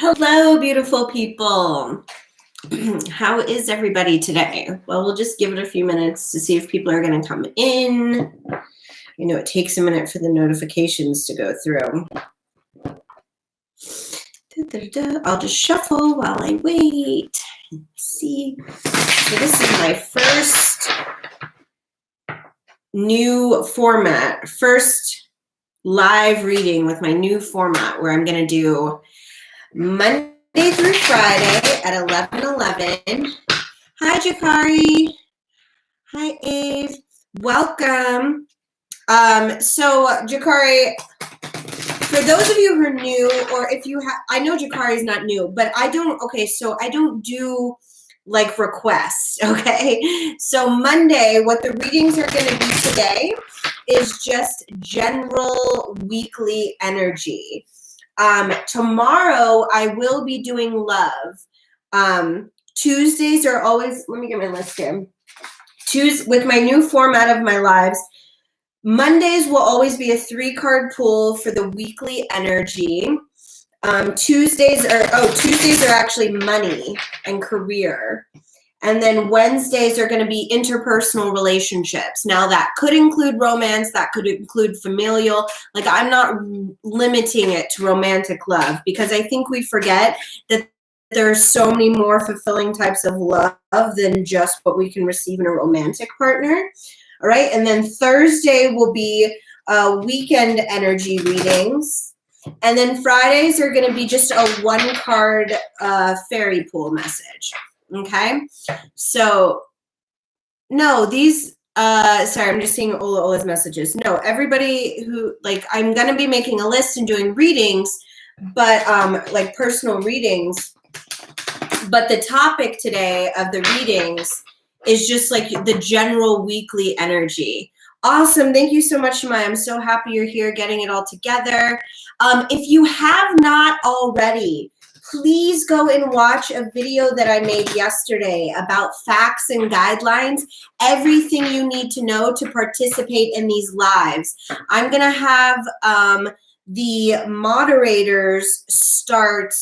Hello, beautiful people. How is everybody today? Well, we'll just give it a few minutes to see if people are going to come in. You know, it takes a minute for the notifications to go through. I'll just shuffle while I wait. Let's see. So this is my first new format, first live reading with my new format where I'm going to do Monday through Friday at 11:11. Hi, Jakari. Hi, Ave. Welcome. So Jakari, for those of you who are new, or if you have, I know Jakari is not new, but I don't do like requests, okay? So Monday, what the readings are going to be today is just general weekly energy. Tomorrow I will be doing love. Tuesdays are always, let me get my list here. With my new format of my lives, Mondays will always be a 3-card pull for the weekly energy. Tuesdays are actually money and career. And then Wednesdays are going to be interpersonal relationships. Now that could include romance, that could include familial. Like, I'm not limiting it to romantic love because I think we forget that there are so many more fulfilling types of love than just what we can receive in a romantic partner. All right. And then Thursday will be weekend energy readings. And then Fridays are going to be just a 1-card fairy pool message. Okay, so no, these, sorry, I'm just seeing Ola's messages. No, everybody who, like, I'm going to be making a list and doing readings, but like personal readings. But the topic today of the readings is just like the general weekly energy. Awesome. Thank you so much, Shemai. I'm so happy you're here getting it all together. If you have not already, please go and watch a video that I made yesterday about facts and guidelines, everything you need to know to participate in these lives. I'm going to have the moderators start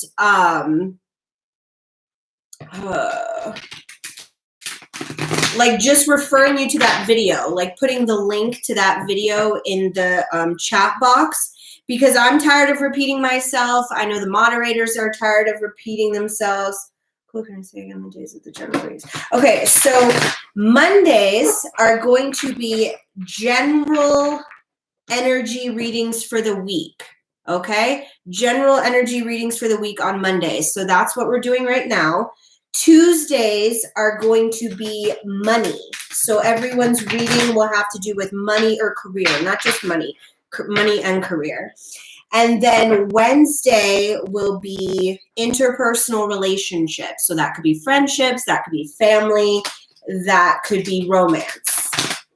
like just referring you to that video, like putting the link to that video in the chat box. Because I'm tired of repeating myself. I know the moderators are tired of repeating themselves. What can I say on the days of the general readings? Okay, so Mondays are going to be general energy readings for the week. Okay, general energy readings for the week on Mondays. So that's what we're doing right now. Tuesdays are going to be money. So everyone's reading will have to do with money or career, not just money and career. And then Wednesday will be interpersonal relationships. So that could be friendships, that could be family, that could be romance.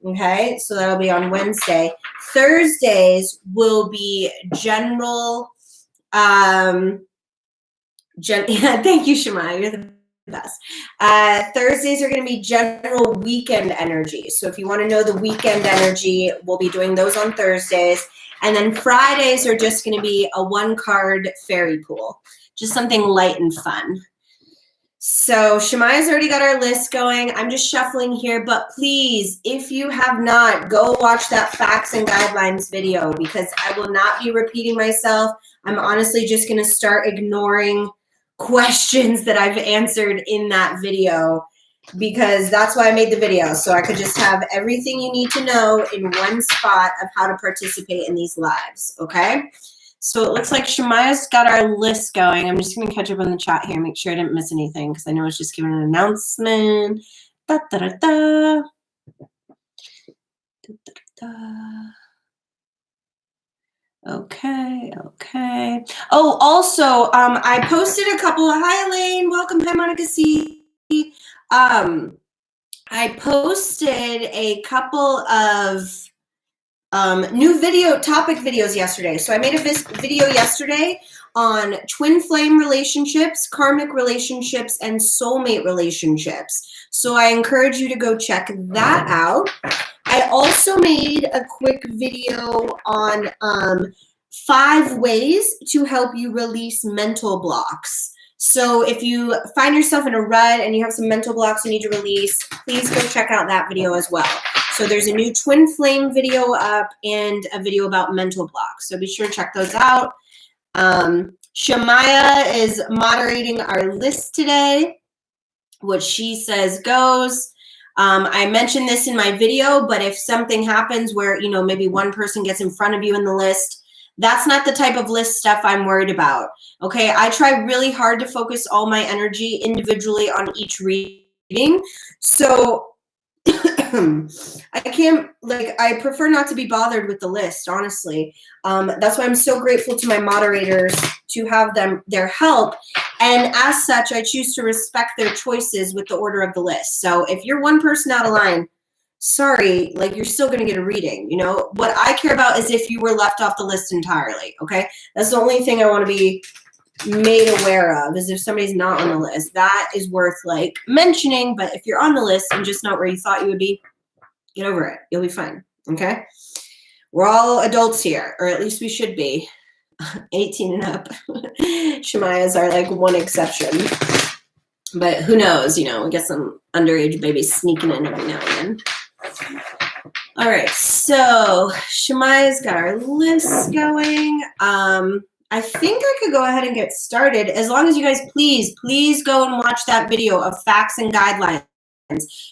Okay, so that'll be on Wednesday. Thursdays will be general, yeah, thank you, Shemai, you're the best. Thursdays are going to be general weekend energy. So if you want to know the weekend energy, we'll be doing those on Thursdays. And then Fridays are just going to be a 1-card fairy pool, just something light and fun. So Shemai's already got our list going. I'm just shuffling here, but please, if you have not, go watch that facts and guidelines video because I will not be repeating myself. I'm honestly just going to start ignoring questions that I've answered in that video because that's why I made the video. So I could just have everything you need to know in one spot of how to participate in these lives. Okay. So it looks like Shemaya's got our list going. I'm just going to catch up on the chat here, make sure I didn't miss anything because I know it's just giving an announcement. Da, da, da, da. Da, da, da. Okay. Oh, also, I posted a couple of, hi, Elaine, welcome, hi, Monica C. I posted a couple of new topic videos yesterday. So I made a video yesterday on twin flame relationships, karmic relationships, and soulmate relationships. So I encourage you to go check that out. I also made a quick video on 5 ways to help you release mental blocks. So if you find yourself in a rut and you have some mental blocks you need to release, please go check out that video as well. So there's a new twin flame video up and a video about mental blocks. So be sure to check those out. Shamaya is moderating our list today. What she says goes. I mentioned this in my video, but if something happens where, you know, maybe one person gets in front of you in the list, that's not the type of list stuff I'm worried about. Okay, I try really hard to focus all my energy individually on each reading. So I can't, like, I prefer not to be bothered with the list, honestly. That's why I'm so grateful to my moderators to have their help. And as such, I choose to respect their choices with the order of the list. So if you're one person out of line, sorry, like, you're still going to get a reading. You know, what I care about is if you were left off the list entirely. Okay, that's the only thing I want to be made aware of, is if somebody's not on the list. That is worth, like, mentioning. But if you're on the list and just not where you thought you would be, get over it. You'll be fine. Okay, we're all adults here, or at least we should be. 18 and up. Shemaya's are like one exception. But who knows, you know, we get some underage babies sneaking in every now and then. All right, so Shemaya's got our list going. I think I could go ahead and get started, as long as you guys please go and watch that video of facts and guidelines.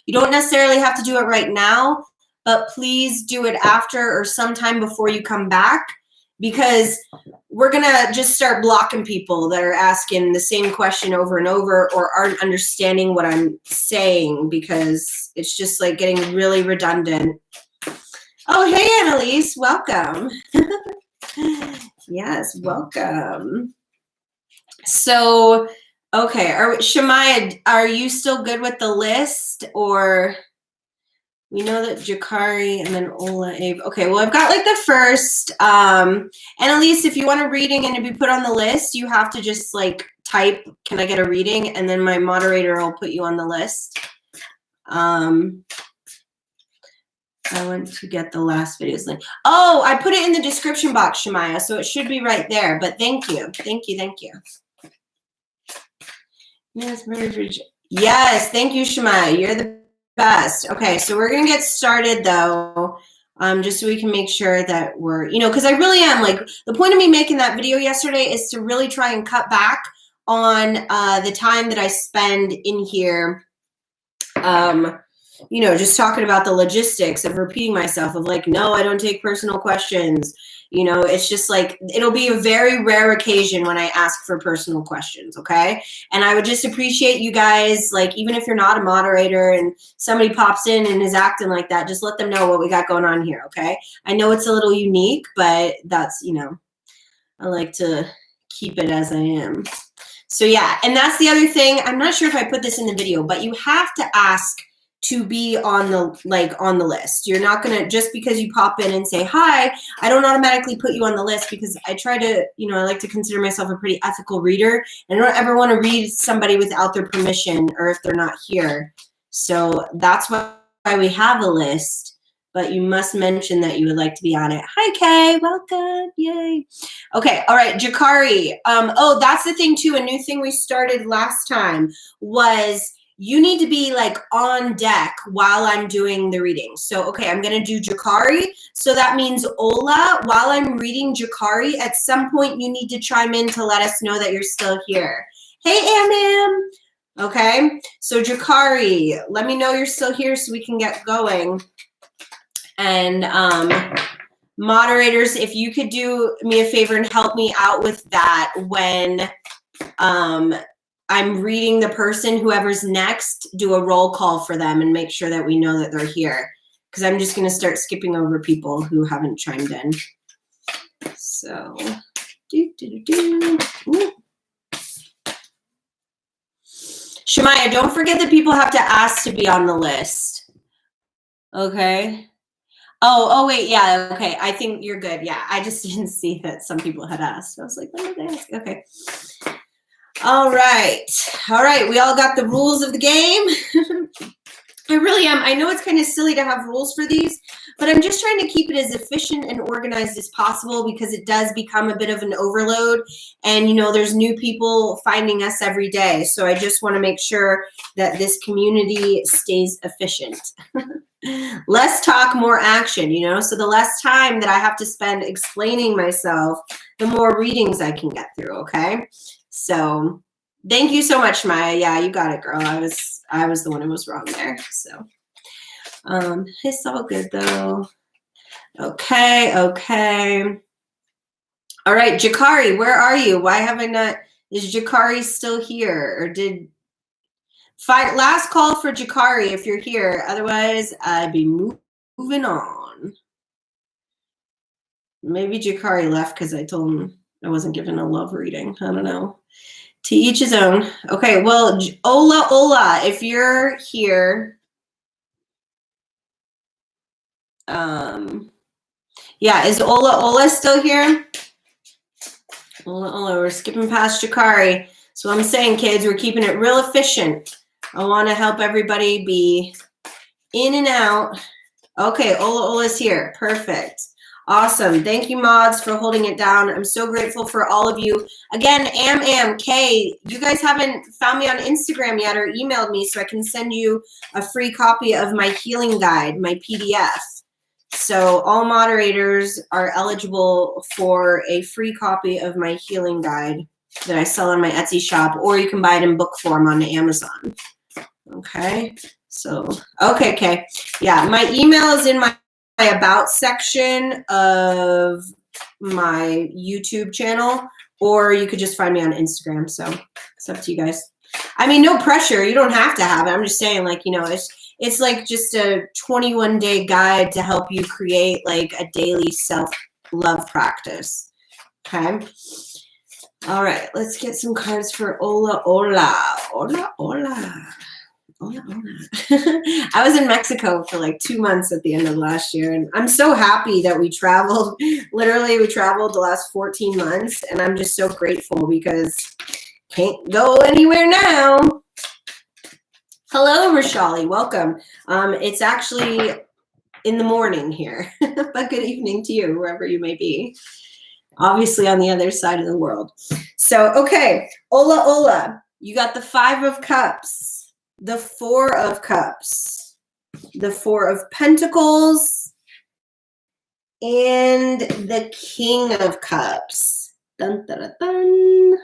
You don't necessarily have to do it right now, but please do it after or sometime before you come back, because we're going to just start blocking people that are asking the same question over and over or aren't understanding what I'm saying, because it's just like getting really redundant. Oh, hey, Annalise, welcome. Yes, welcome. So, okay, Shemaya, are you still good with the list? Or we know that Jakari and then Ola, Abe. Okay, well, I've got like the first. Annalise, if you want a reading and to be put on the list, you have to just like type, can I get a reading? And then my moderator will put you on the list. I went to get the last video's link. Oh, I put it in the description box, Shemaya, so it should be right there. But thank you. Thank you. Yes, yes, thank you, Shemaya. You're the best. Okay, so we're going to get started, though, just so we can make sure that we're, you know, because I really am, like, the point of me making that video yesterday is to really try and cut back on the time that I spend in here, you know, just talking about the logistics of repeating myself of like, no, I don't take personal questions. You know, it's just like, it'll be a very rare occasion when I ask for personal questions, okay? And I would just appreciate you guys, like, even if you're not a moderator and somebody pops in and is acting like that, just let them know what we got going on here, okay? I know it's a little unique, but that's, you know, I like to keep it as I am. So yeah, and that's the other thing. I'm not sure if I put this in the video, but you have to ask to be on the list. You're not gonna, just because you pop in and say hi, I don't automatically put you on the list, because I try to, you know, I like to consider myself a pretty ethical reader, and I don't ever want to read somebody without their permission or if they're not here. So that's why we have a list, but you must mention that you would like to be on it. Hi, Kay, welcome, yay. Okay, all right, Jakari. Oh, that's the thing too, a new thing we started last time was you need to be like on deck while I'm doing the reading. So, okay, I'm going to do Jakari. So that means Ola, while I'm reading Jakari, at some point you need to chime in to let us know that you're still here. Hey, Am. Okay, so Jakari, let me know you're still here so we can get going. And moderators, if you could do me a favor and help me out with that when I'm reading the person, whoever's next, do a roll call for them and make sure that we know that they're here. Because I'm just going to start skipping over people who haven't chimed in. So, Shemaya, don't forget that people have to ask to be on the list. Okay. Oh, wait, yeah, okay. I think you're good. Yeah, I just didn't see that some people had asked. I was like, what did they ask? Okay. All right. We all got the rules of the game. I really am. I know it's kind of silly to have rules for these, but I'm just trying to keep it as efficient and organized as possible because it does become a bit of an overload. And, you know, there's new people finding us every day. So I just want to make sure that this community stays efficient. Less talk, more action, you know? So the less time that I have to spend explaining myself, the more readings I can get through, okay? So thank you so much, Maya. Yeah, you got it, girl. I was the one who was wrong there. So it's all good though. Okay. All right, Jakari, where are you? Why have I not? Is Jakari still here, or did last call for Jakari if you're here? Otherwise, I'd be moving on. Maybe Jakari left because I told him I wasn't giving a love reading. I don't know. To each his own. Okay, well, Ola, if you're here, yeah, is Ola still here? Ola, we're skipping past Jakari. So I'm saying, kids, we're keeping it real efficient. I want to help everybody be in and out. Okay, Ola's here. Perfect. Awesome. Thank you, mods, for holding it down. I'm so grateful for all of you. Again, Kay, you guys haven't found me on Instagram yet or emailed me, so I can send you a free copy of my healing guide, my PDF. So all moderators are eligible for a free copy of my healing guide that I sell on my Etsy shop, or you can buy it in book form on Amazon. Okay. So, okay, Kay. Yeah, my email is in my about section of my YouTube channel, or you could just find me on Instagram. So it's up to you guys. I mean, no pressure. You don't have to have it. I'm just saying, like, you know, it's like just a 21-day guide to help you create like a daily self-love practice. Okay. All right, let's get some cards for Ola. I was in Mexico for like 2 months at the end of last year, and I'm so happy that we traveled. Literally, we traveled the last 14 months, and I'm just so grateful because can't go anywhere now. Hello, Rashali. Welcome. It's actually in the morning here, but good evening to you, wherever you may be. Obviously on the other side of the world. So, okay, Ola, you got the 5 of Cups. The 4 of Cups, the 4 of Pentacles, and the King of Cups. Dun, dun, dun, dun.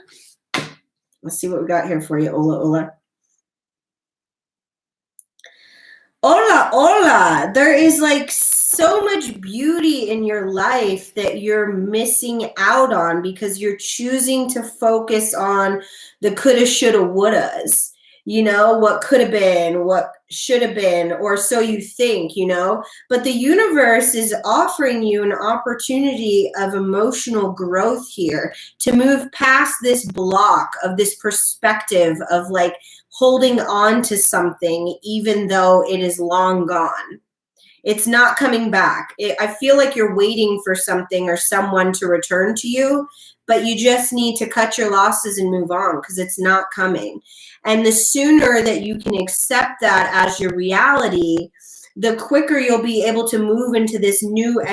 Let's see what we got here for you, Ola. Ola, there is like so much beauty in your life that you're missing out on because you're choosing to focus on the coulda, shoulda, wouldas. You know, what could have been, what should have been, or so you think, you know, but the universe is offering you an opportunity of emotional growth here to move past this block of this perspective of like holding on to something, even though it is long gone. It's not coming back. I feel like you're waiting for something or someone to return to you, but you just need to cut your losses and move on because it's not coming. And the sooner that you can accept that as your reality, the quicker you'll be able to move into this new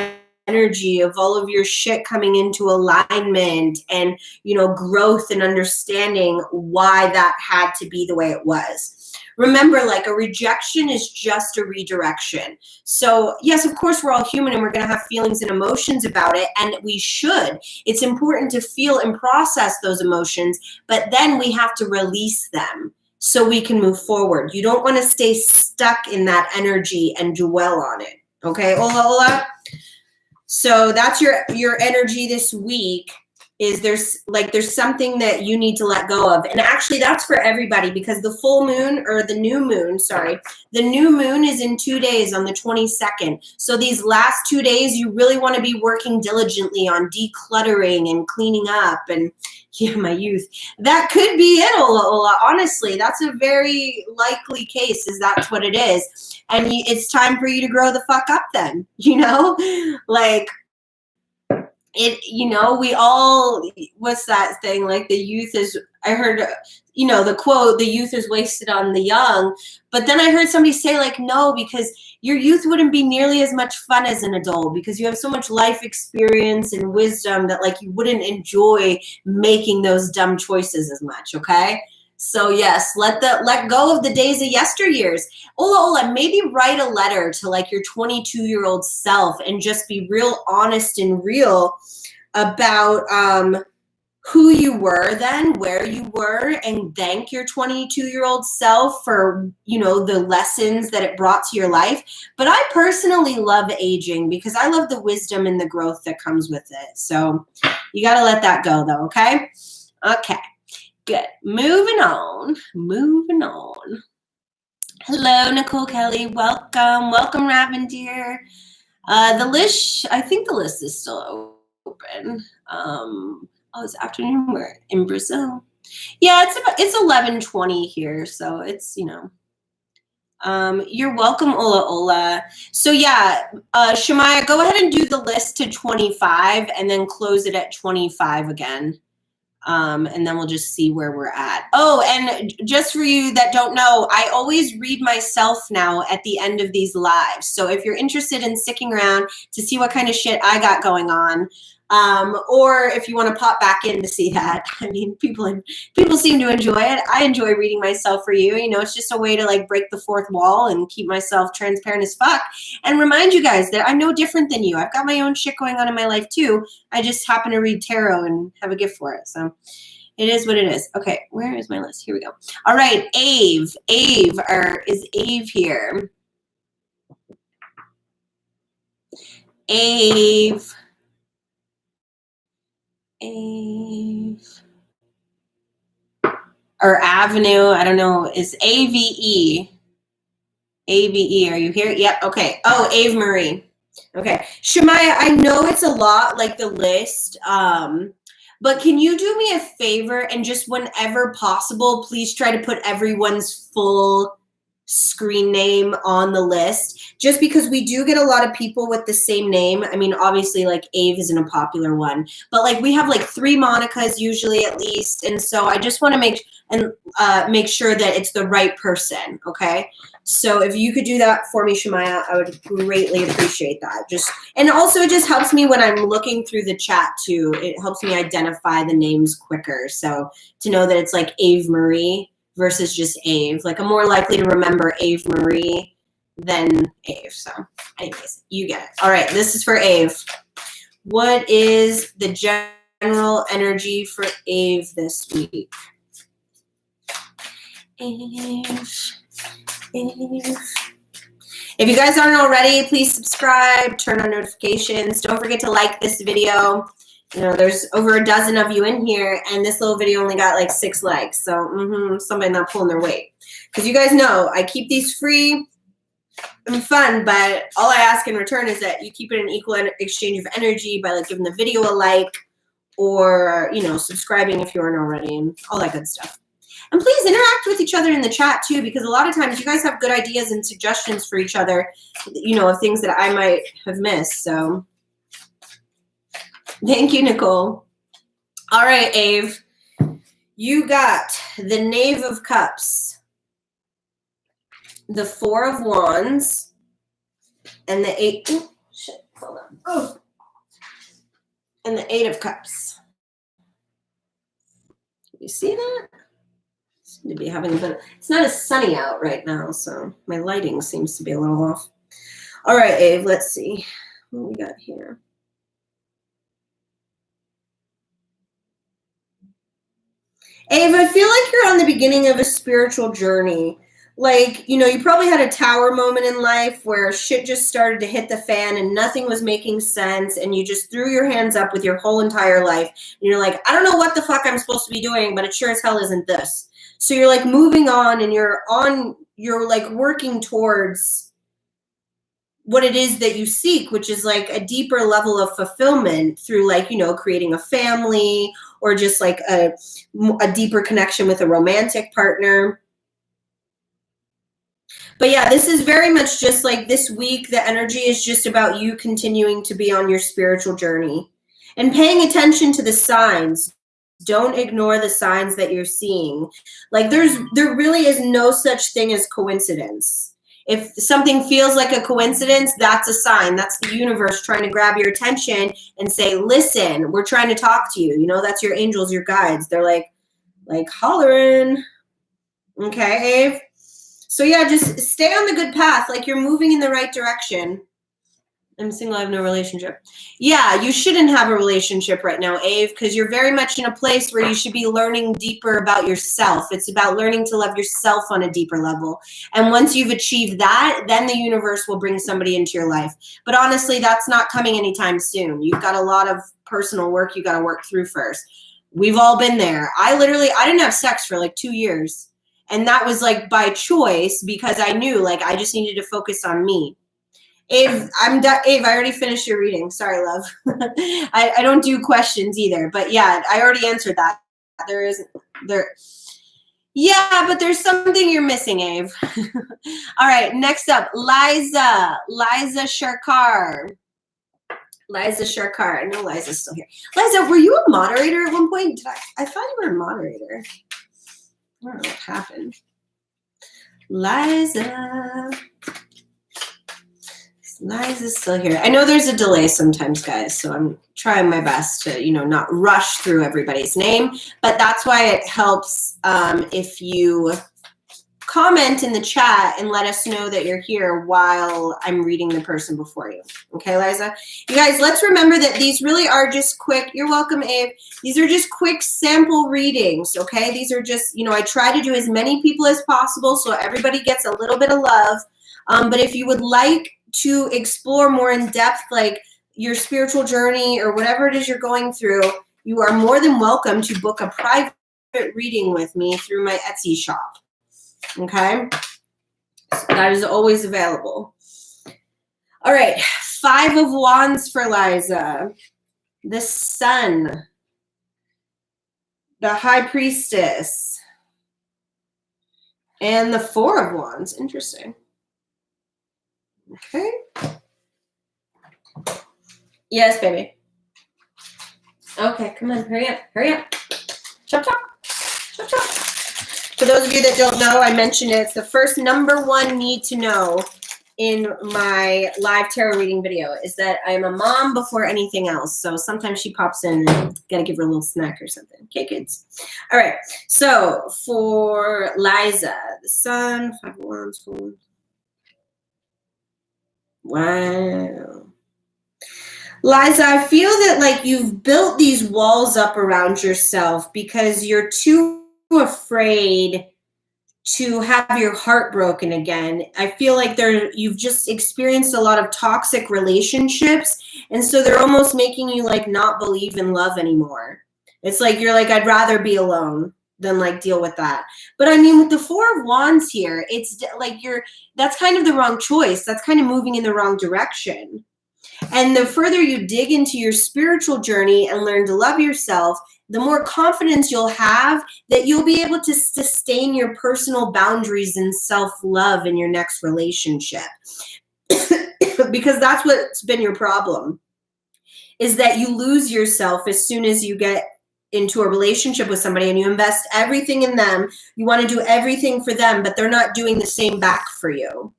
energy of all of your shit coming into alignment and, you know, growth and understanding why that had to be the way it was. Remember, like, a rejection is just a redirection. So yes, of course, we're all human and we're going to have feelings and emotions about it, and we should. It's important to feel and process those emotions, but then we have to release them so we can move forward. You don't want to stay stuck in that energy and dwell on it. Okay, Ola? So that's your energy this week. Is there's something that you need to let go of. And actually that's for everybody because the full moon or the new moon is in 2 days on the 22nd. So these last 2 days, you really want to be working diligently on decluttering and cleaning up. And yeah, my youth, that could be it, Ola. Honestly, that's a very likely case is that's what it is. And it's time for you to grow the fuck up then, you know, like, we all, what's that thing? Like the youth is, I heard, the quote, the youth is wasted on the young. But then I heard somebody say like, no, because your youth wouldn't be nearly as much fun as an adult because you have so much life experience and wisdom that like you wouldn't enjoy making those dumb choices as much. Okay. So yes, let go of the days of yesteryears. Ola, maybe write a letter to like your 22-year-old self and just be real honest and real about who you were then, where you were, and thank your 22-year-old self for, the lessons that it brought to your life. But I personally love aging because I love the wisdom and the growth that comes with it. So you got to let that go though, okay? Okay. Good. Moving on. Hello, Nicole Kelly. Welcome. Welcome, Ravendeer. I think the list is still open. It's afternoon. We're in Brazil. Yeah, it's 11:20 here, so it's, you're welcome, Ola. So yeah, Shemaya, go ahead and do the list to 25 and then close it at 25 again. And then we'll just see where we're at. Oh, and just for you that don't know, I always read myself now at the end of these lives. So if you're interested in sticking around to see what kind of shit I got going on, or if you want to pop back in to see that, I mean, people seem to enjoy it. I enjoy reading myself for you. It's just a way to like break the fourth wall and keep myself transparent as fuck and remind you guys that I'm no different than you. I've got my own shit going on in my life too. I just happen to read tarot and have a gift for it. So it is what it is. Okay, where is my list? Here we go. All right, Ave, is Ave here? Ave. Or Avenue, I don't know, is AVE. AVE, are you here? Yep, okay. Oh, Ave Marie. Okay. Shemaya, I know it's a lot, like the list, but can you do me a favor and just whenever possible, please try to put everyone's full screen name on the list, just because we do get a lot of people with the same name. I mean, obviously like Ave isn't a popular one, but like we have like 3 Monicas usually at least. And so I just want to make sure that it's the right person. Okay. So if you could do that for me, Shemaya, I would greatly appreciate that. And also it just helps me when I'm looking through the chat too. It helps me identify the names quicker. So to know that it's like Ave Marie versus just Ave. Like I'm more likely to remember Ave Marie than Ave. So anyways, you get it. All right, this is for Ave. What is the general energy for Ave this week? Ave. If you guys aren't already, please subscribe, turn on notifications. Don't forget to like this video. There's over a dozen of you in here, and this little video only got like 6 likes. So somebody not pulling their weight. Because you guys know I keep these free and fun, but all I ask in return is that you keep it an equal exchange of energy by like giving the video a like or, subscribing if you aren't already and all that good stuff. And please interact with each other in the chat too, because a lot of times you guys have good ideas and suggestions for each other, of things that I might have missed. So thank you, Nicole. All right, Ave. You got the Knave of Cups, the 4 of Wands, and the 8. Oh, shit. Hold on. Oh. And the 8 of Cups. You see that? To be having a bit. It's not as sunny out right now, so my lighting seems to be a little off. All right, Ave. Let's see what we got here. Ave, I feel like you're on the beginning of a spiritual journey. Like, you probably had a tower moment in life where shit just started to hit the fan and nothing was making sense, and you just threw your hands up with your whole entire life. And you're like, I don't know what the fuck I'm supposed to be doing, but it sure as hell isn't this. So you're like moving on, and you're like working towards what it is that you seek, which is like a deeper level of fulfillment through like, creating a family or just like a deeper connection with a romantic partner. But yeah, this is very much just like this week, the energy is just about you continuing to be on your spiritual journey. And paying attention to the signs. Don't ignore the signs that you're seeing. Like there really is no such thing as coincidence. If something feels like a coincidence, that's a sign. That's the universe trying to grab your attention and say, listen, we're trying to talk to you. You know, that's your angels, your guides. They're like hollering. Okay, Ave? So yeah, just stay on the good path. Like you're moving in the right direction. I'm single, I have no relationship. Yeah, you shouldn't have a relationship right now, Ave, because you're very much in a place where you should be learning deeper about yourself. It's about learning to love yourself on a deeper level. And once you've achieved that, then the universe will bring somebody into your life. But honestly, that's not coming anytime soon. You've got a lot of personal work you got to work through first. We've all been there. I didn't have sex for like 2 years. And that was like by choice because I knew like I just needed to focus on me. Ave, I'm done. Ave, I already finished your reading. Sorry, love. I don't do questions either, but yeah, I already answered that. Yeah, but there's something you're missing, Ave. All right, next up, Liza Sharkar. Liza Sharkar. I know Liza's still here. Liza, were you a moderator at one point? I thought you were a moderator. I don't know what happened. Liza's still here. I know there's a delay sometimes, guys, so I'm trying my best to, not rush through everybody's name, but that's why it helps if you comment in the chat and let us know that you're here while I'm reading the person before you. Okay, Liza? You guys, let's remember that these really are just quick. You're welcome, Abe. These are just quick sample readings, okay? These are just, I try to do as many people as possible so everybody gets a little bit of love. But if you would like to explore more in depth, like your spiritual journey or whatever it is you're going through, you are more than welcome to book a private reading with me through my Etsy shop. Okay? So that is always available. All right. 5 of Wands for Liza. The Sun. The High Priestess. And the 4 of Wands. Interesting. Okay. Yes, baby. Okay, come on, hurry up, hurry up. Chop, chop, chop, chop. For those of you that don't know, I mentioned it. It's the first #1 need to know in my live tarot reading video is that I'm a mom before anything else. So sometimes she pops in and gotta give her a little snack or something. Okay, kids. All right. So for Liza, the Sun, 5 of Wands, 4. Wow. Liza, I feel that like you've built these walls up around yourself because you're too afraid to have your heart broken again. I feel like you've just experienced a lot of toxic relationships, and so they're almost making you like not believe in love anymore. It's like you're like, I'd rather be alone than like deal with that. But I mean, with the 4 of Wands here, it's like that's kind of the wrong choice. That's kind of moving in the wrong direction. And the further you dig into your spiritual journey and learn to love yourself, the more confidence you'll have that you'll be able to sustain your personal boundaries and self-love in your next relationship. Because that's what's been your problem, is that you lose yourself as soon as you get into a relationship with somebody and you invest everything in them. You want to do everything for them, but they're not doing the same back for you.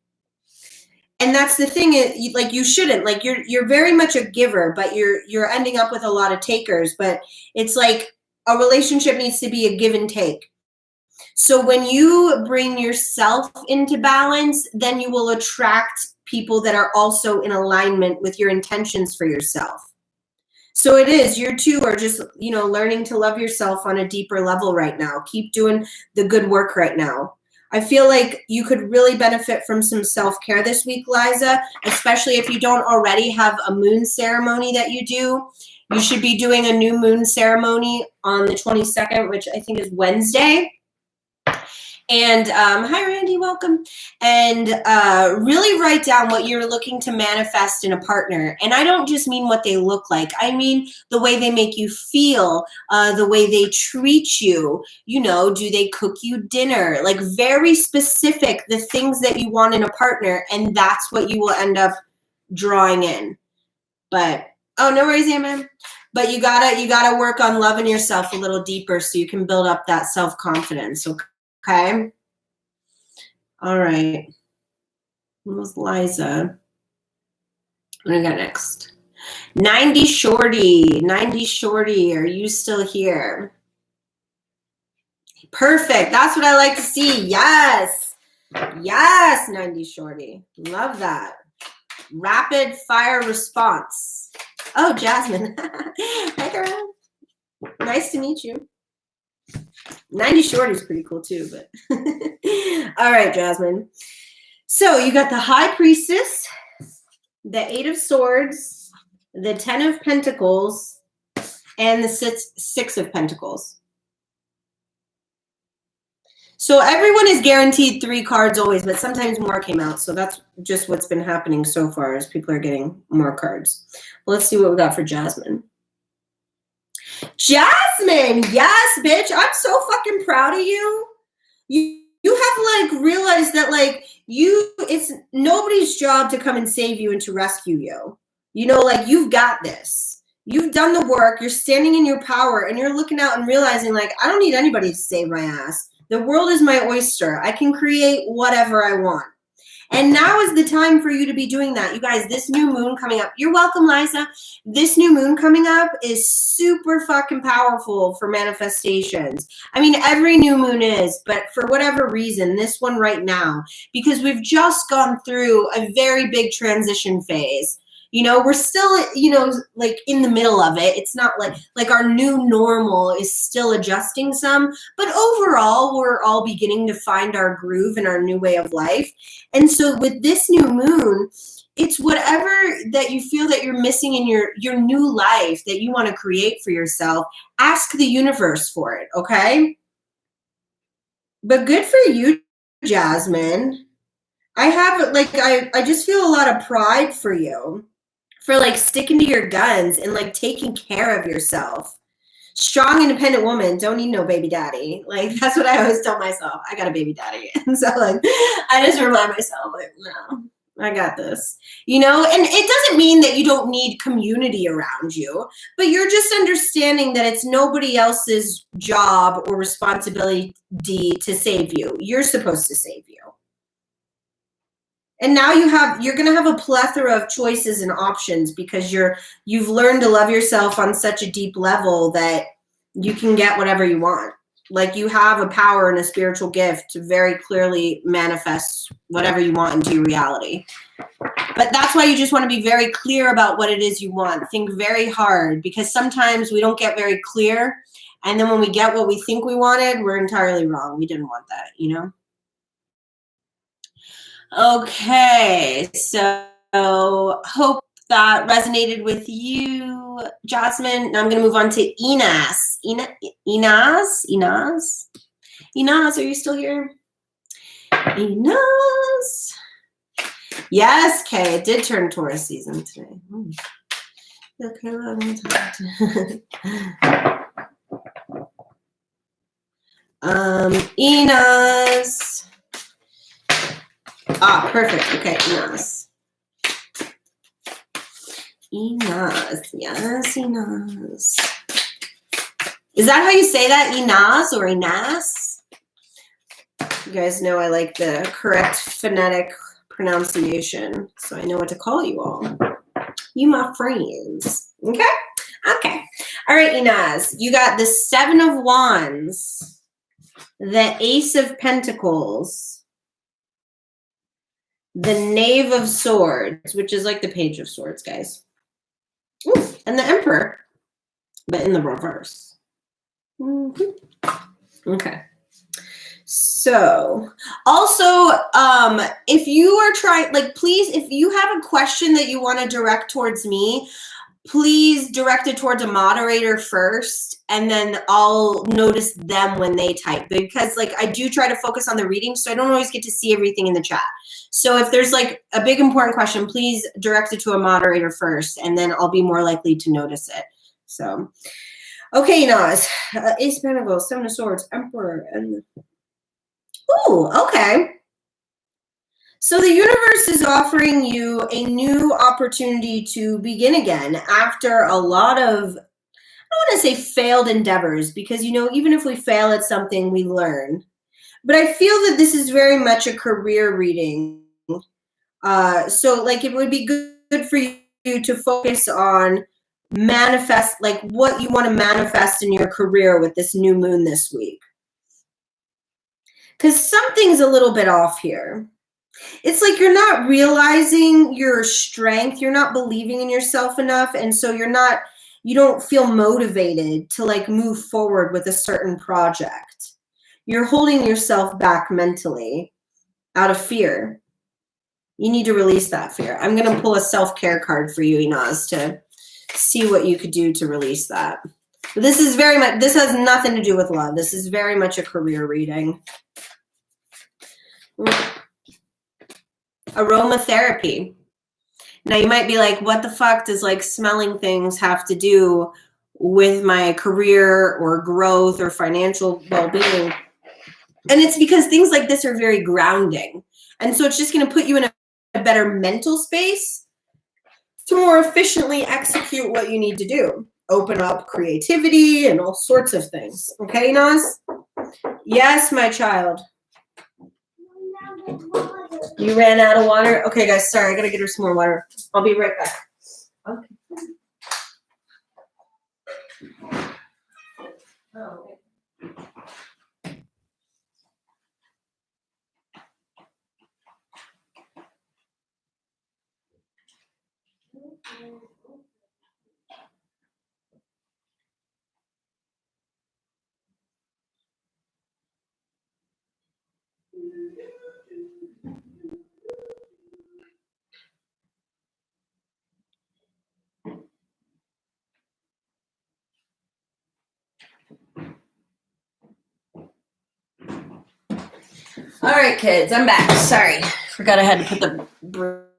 And that's the thing, like you shouldn't, like you're very much a giver, but you're ending up with a lot of takers. But it's like a relationship needs to be a give and take. So when you bring yourself into balance, then you will attract people that are also in alignment with your intentions for yourself. So it is, you two are just, learning to love yourself on a deeper level right now. Keep doing the good work right now. I feel like you could really benefit from some self-care this week, Liza, especially if you don't already have a moon ceremony that you do. You should be doing a new moon ceremony on the 22nd, which I think is Wednesday. And hi, Randy, welcome. And really write down what you're looking to manifest in a partner. And I don't just mean what they look like. I mean the way they make you feel, the way they treat you. Do they cook you dinner? Like very specific, the things that you want in a partner. And that's what you will end up drawing in. But, oh, no worries, man. but you gotta work on loving yourself a little deeper so you can build up that self-confidence. Okay. All right. Who's Liza? What do we got next? 90 Shorty. 90 Shorty, are you still here? Perfect. That's what I like to see. Yes. Yes, 90 Shorty. Love that. Rapid fire response. Oh, Jasmine. Hi, girl. Nice to meet you. 90 Shorty is pretty cool too, but all right, Jasmine. So you got the High Priestess, the Eight of Swords, the 10 of Pentacles, and the Six of Pentacles. So everyone is guaranteed 3 cards always, but sometimes more came out. So that's just what's been happening so far as people are getting more cards. Let's see what we got for Jasmine. Jasmine, yes, bitch. I'm so fucking proud of you. You have like realized that like it's nobody's job to come and save you and to rescue you. You know, like you've got this. You've done the work. You're standing in your power and you're looking out and realizing like, I don't need anybody to save my ass. The world is my oyster. I can create whatever I want. And now is the time for you to be doing that. You guys, this new moon coming up. You're welcome, Liza. This new moon coming up is super fucking powerful for manifestations. I mean, every new moon is, but for whatever reason, this one right now, because we've just gone through a very big transition phase. You know, we're still, you know, like in the middle of it. It's not like our new normal is still adjusting some, but overall, we're all beginning to find our groove and our new way of life. And so with this new moon, it's whatever that you feel that you're missing in your new life that you want to create for yourself. Ask the universe for it, okay? But good for you, Jasmine. I just feel a lot of pride for you. For like sticking to your guns and like taking care of yourself. Strong, independent woman, don't need no baby daddy. Like that's what I always tell myself. I got a baby daddy. And so like I just remind myself, like, no, I got this. You know, and it doesn't mean that you don't need community around you, but you're just understanding that it's nobody else's job or responsibility to save you. You're supposed to save you. And now you're going to have a plethora of choices and options because you've learned to love yourself on such a deep level that you can get whatever you want. Like you have a power and a spiritual gift to very clearly manifest whatever you want into your reality. But that's why you just want to be very clear about what it is you want. Think very hard because sometimes we don't get very clear. And then when we get what we think we wanted, we're entirely wrong. We didn't want that, you know? Okay, so hope that resonated with you, Jasmine. Now I'm going to move on to Inaz. Inaz, are you still here? Inaz. Yes, Kay, it did turn Taurus season today. Okay, Inaz. Ah, perfect. Okay, Inaz. Inaz. Yes, Inaz. Is that how you say that? Inaz or Inaz? You guys know I like the correct phonetic pronunciation, so I know what to call you all. You my friends. Okay? Okay. All right, Inaz. You got the 7 of Wands, the Ace of Pentacles, the Knave of Swords, which is like the Page of Swords, guys. Ooh, and the Emperor, but in the reverse. Okay. So, also, if you are trying, like, please, if you have a question that you want to direct towards me, please direct it towards a moderator first, and then I'll notice them when they type. Because, like, I do try to focus on the reading, so I don't always get to see everything in the chat. So if there's, like, a big important question, please direct it to a moderator first, and then I'll be more likely to notice it. So, okay, Naz. Ace of Pentacles, 7 of Swords, Emperor, and... Ooh, okay. So the universe is offering you a new opportunity to begin again after a lot of don't want to say failed endeavors, because, you know, even if we fail at something, we learn. But I feel that this is very much a career reading. So like it would be good for you to focus on manifest, like what you want to manifest in your career with this new moon this week. Because something's a little bit off here. It's like you're not realizing your strength. You're not believing in yourself enough. And so you don't feel motivated to like move forward with a certain project. You're holding yourself back mentally out of fear. You need to release that fear. I'm going to pull a self-care card for you, Inaz, to see what you could do to release that. This is very much, this has nothing to do with love. This is very much a career reading. Aromatherapy. Now you might be like, what the fuck does like smelling things have to do with my career or growth or financial well-being? And it's because things like this are very grounding. And so it's just going to put you in a better mental space to more efficiently execute what you need to do. Open up creativity and all sorts of things. Okay, Naz? Yes, my child. You ran out of water? Okay, guys, sorry. I got to get her some more water. I'll be right back. Okay. Oh, okay. All right, kids, I'm back. Sorry. Forgot I had to put the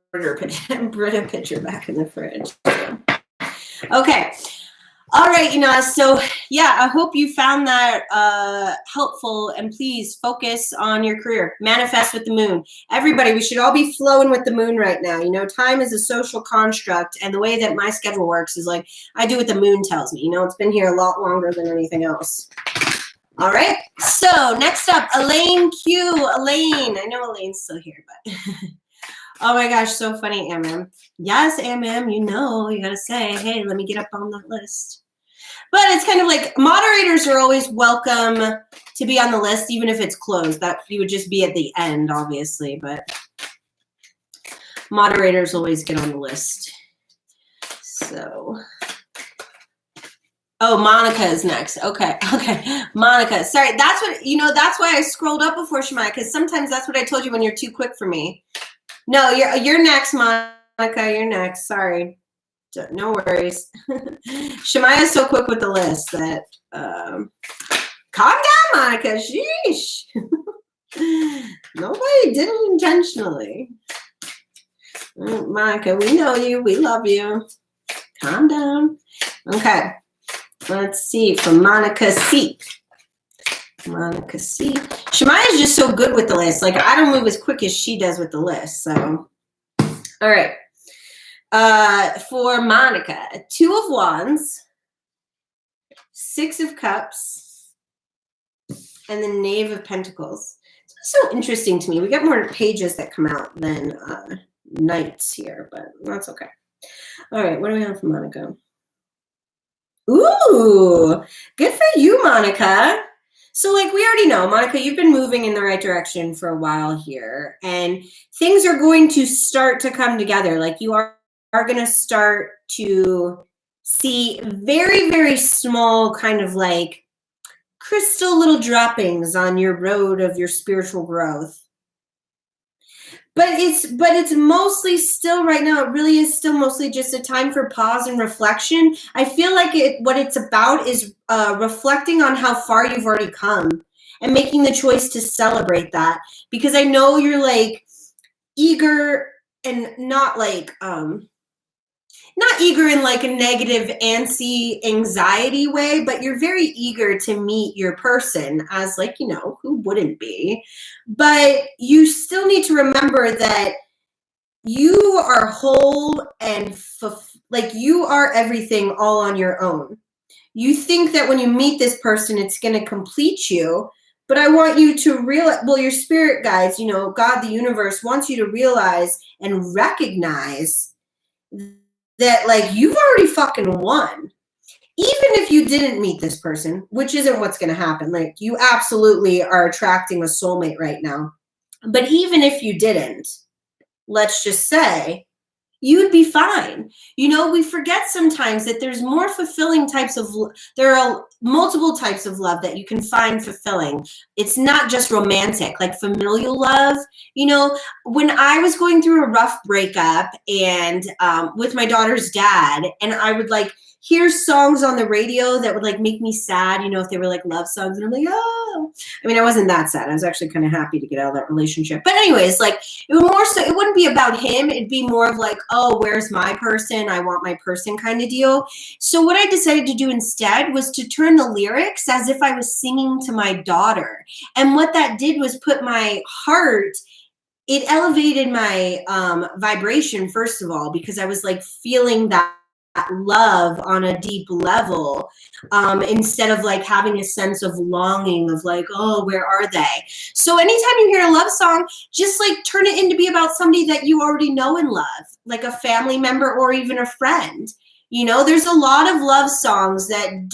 Brita pitcher back in the fridge. Okay. All right, so yeah, I hope you found that helpful, and please focus on your career. Manifest with the moon. Everybody, we should all be flowing with the moon right now. You know, time is a social construct, and the way that my schedule works is like I do what the moon tells me. You know, it's been here a lot longer than anything else. All right, so next up, Elaine Q. Elaine, I know Elaine's still here, but oh my gosh, so funny, MM. Yes, MM, you know, you gotta say, hey, let me get up on that list. But it's kind of like moderators are always welcome to be on the list, even if it's closed. That you would just be at the end, obviously, but moderators always get on the list. So. Oh, Monica is next. Okay. Monica. Sorry, that's what, that's why I scrolled up before Shemaya, because sometimes that's what I told you when you're too quick for me. No, you're next, Monica. You're next. Sorry. No worries. Shemaya's so quick with the list that, calm down, Monica. Sheesh. Nobody did it intentionally. Monica, we know you. We love you. Calm down. Okay. Let's see, from Monica C. Monica C. Shemaya's just so good with the list. Like, I don't move as quick as she does with the list. So, all right. For Monica, 2 of Wands, 6 of Cups, and the Knave of Pentacles. It's so interesting to me. We got more pages that come out than knights here, but that's okay. All right, what do we have for Monica? Ooh, good for you, Monica. So like we already know, Monica, you've been moving in the right direction for a while here, and things are going to start to come together. Like you are going to start to see very, very small kind of like crystal little droppings on your road of your spiritual growth. But it's mostly still right now, it really is still mostly just a time for pause and reflection. I feel like what it's about is reflecting on how far you've already come and making the choice to celebrate that. Because I know you're like eager and not like, not eager in like a negative, antsy, anxiety way, but you're very eager to meet your person as like, who wouldn't be? But you still need to remember that you are whole and like you are everything all on your own. You think that when you meet this person, it's going to complete you. But I want you to realize, well, your spirit guides, God, the universe wants you to realize and recognize that, like, you've already fucking won. Even if you didn't meet this person, which isn't what's going to happen. Like, you absolutely are attracting a soulmate right now. But even if you didn't, let's just say, you would be fine. We forget sometimes that there's more fulfilling types of, there are multiple types of love that you can find fulfilling. It's not just romantic, like familial love. When I was going through a rough breakup and with my daughter's dad, and I would like hear songs on the radio that would like make me sad, if they were like love songs, and I'm like, oh, I wasn't that sad. I was actually kind of happy to get out of that relationship. But anyways, like, it would more so, it wouldn't be about him. It'd be more of like, oh, where's my person? I want my person kind of deal. So what I decided to do instead was to turn the lyrics as if I was singing to my daughter. And what that did was put my heart, it elevated my vibration, first of all, because I was like feeling that love on a deep level, instead of like having a sense of longing of like, oh, where are they? So anytime you hear a love song, just like turn it into be about somebody that you already know and love, like a family member or even a friend. There's a lot of love songs that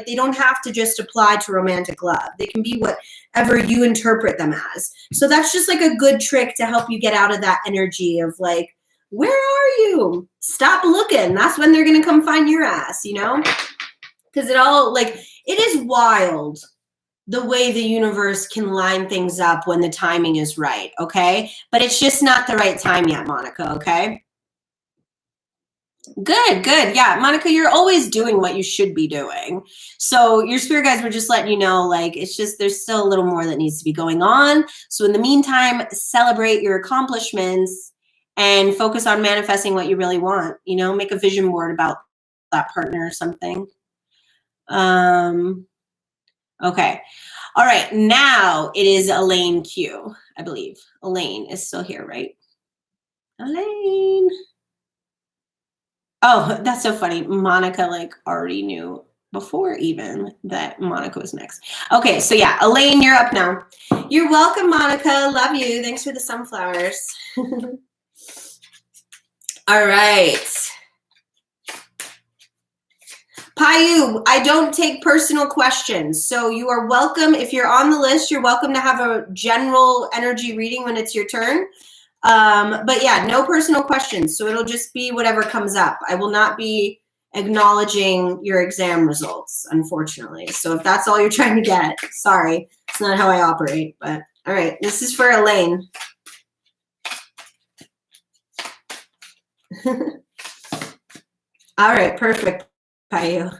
they don't have to just apply to romantic love. They can be whatever you interpret them as. So that's just like a good trick to help you get out of that energy of like, where are you? Stop looking. That's when they're going to come find your ass, because it is wild the way the universe can line things up when the timing is right. Okay. But it's just not the right time yet, Monica. Okay. Good. Yeah, Monica, you're always doing what you should be doing. So your spirit guides were just letting you know, like, it's just, there's still a little more that needs to be going on. So in the meantime, celebrate your accomplishments and focus on manifesting what you really want. Make a vision board about that partner or something. Okay. All right. Now it is Elaine Q, I believe. Elaine is still here, right? Elaine. Oh, that's so funny. Monica like already knew before even that Monica was next. Okay, so yeah, Elaine, you're up now. You're welcome, Monica. Love you. Thanks for the sunflowers. All right. Payu, I don't take personal questions. So you are welcome. If you're on the list, you're welcome to have a general energy reading when it's your turn. But yeah, no personal questions. So it'll just be whatever comes up. I will not be acknowledging your exam results, unfortunately. So if that's all you're trying to get, sorry, it's not how I operate. But all right, this is for Elaine. All right, perfect, Payu.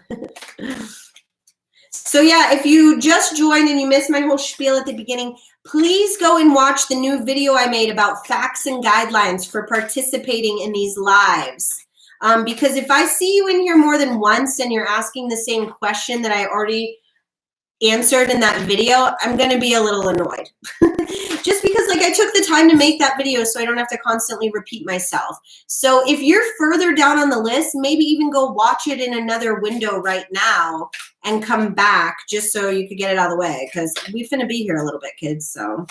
So yeah, if you just joined and you missed my whole spiel at the beginning, please go and watch the new video I made about facts and guidelines for participating in these lives. Because if I see you in here more than once and you're asking the same question that I already answered in that video, I'm going to be a little annoyed. Just because like I took the time to make that video so I don't have to constantly repeat myself. So if you're further down on the list, maybe even go watch it in another window right now and come back just so you could get it out of the way, because we finna be here a little bit, kids. So,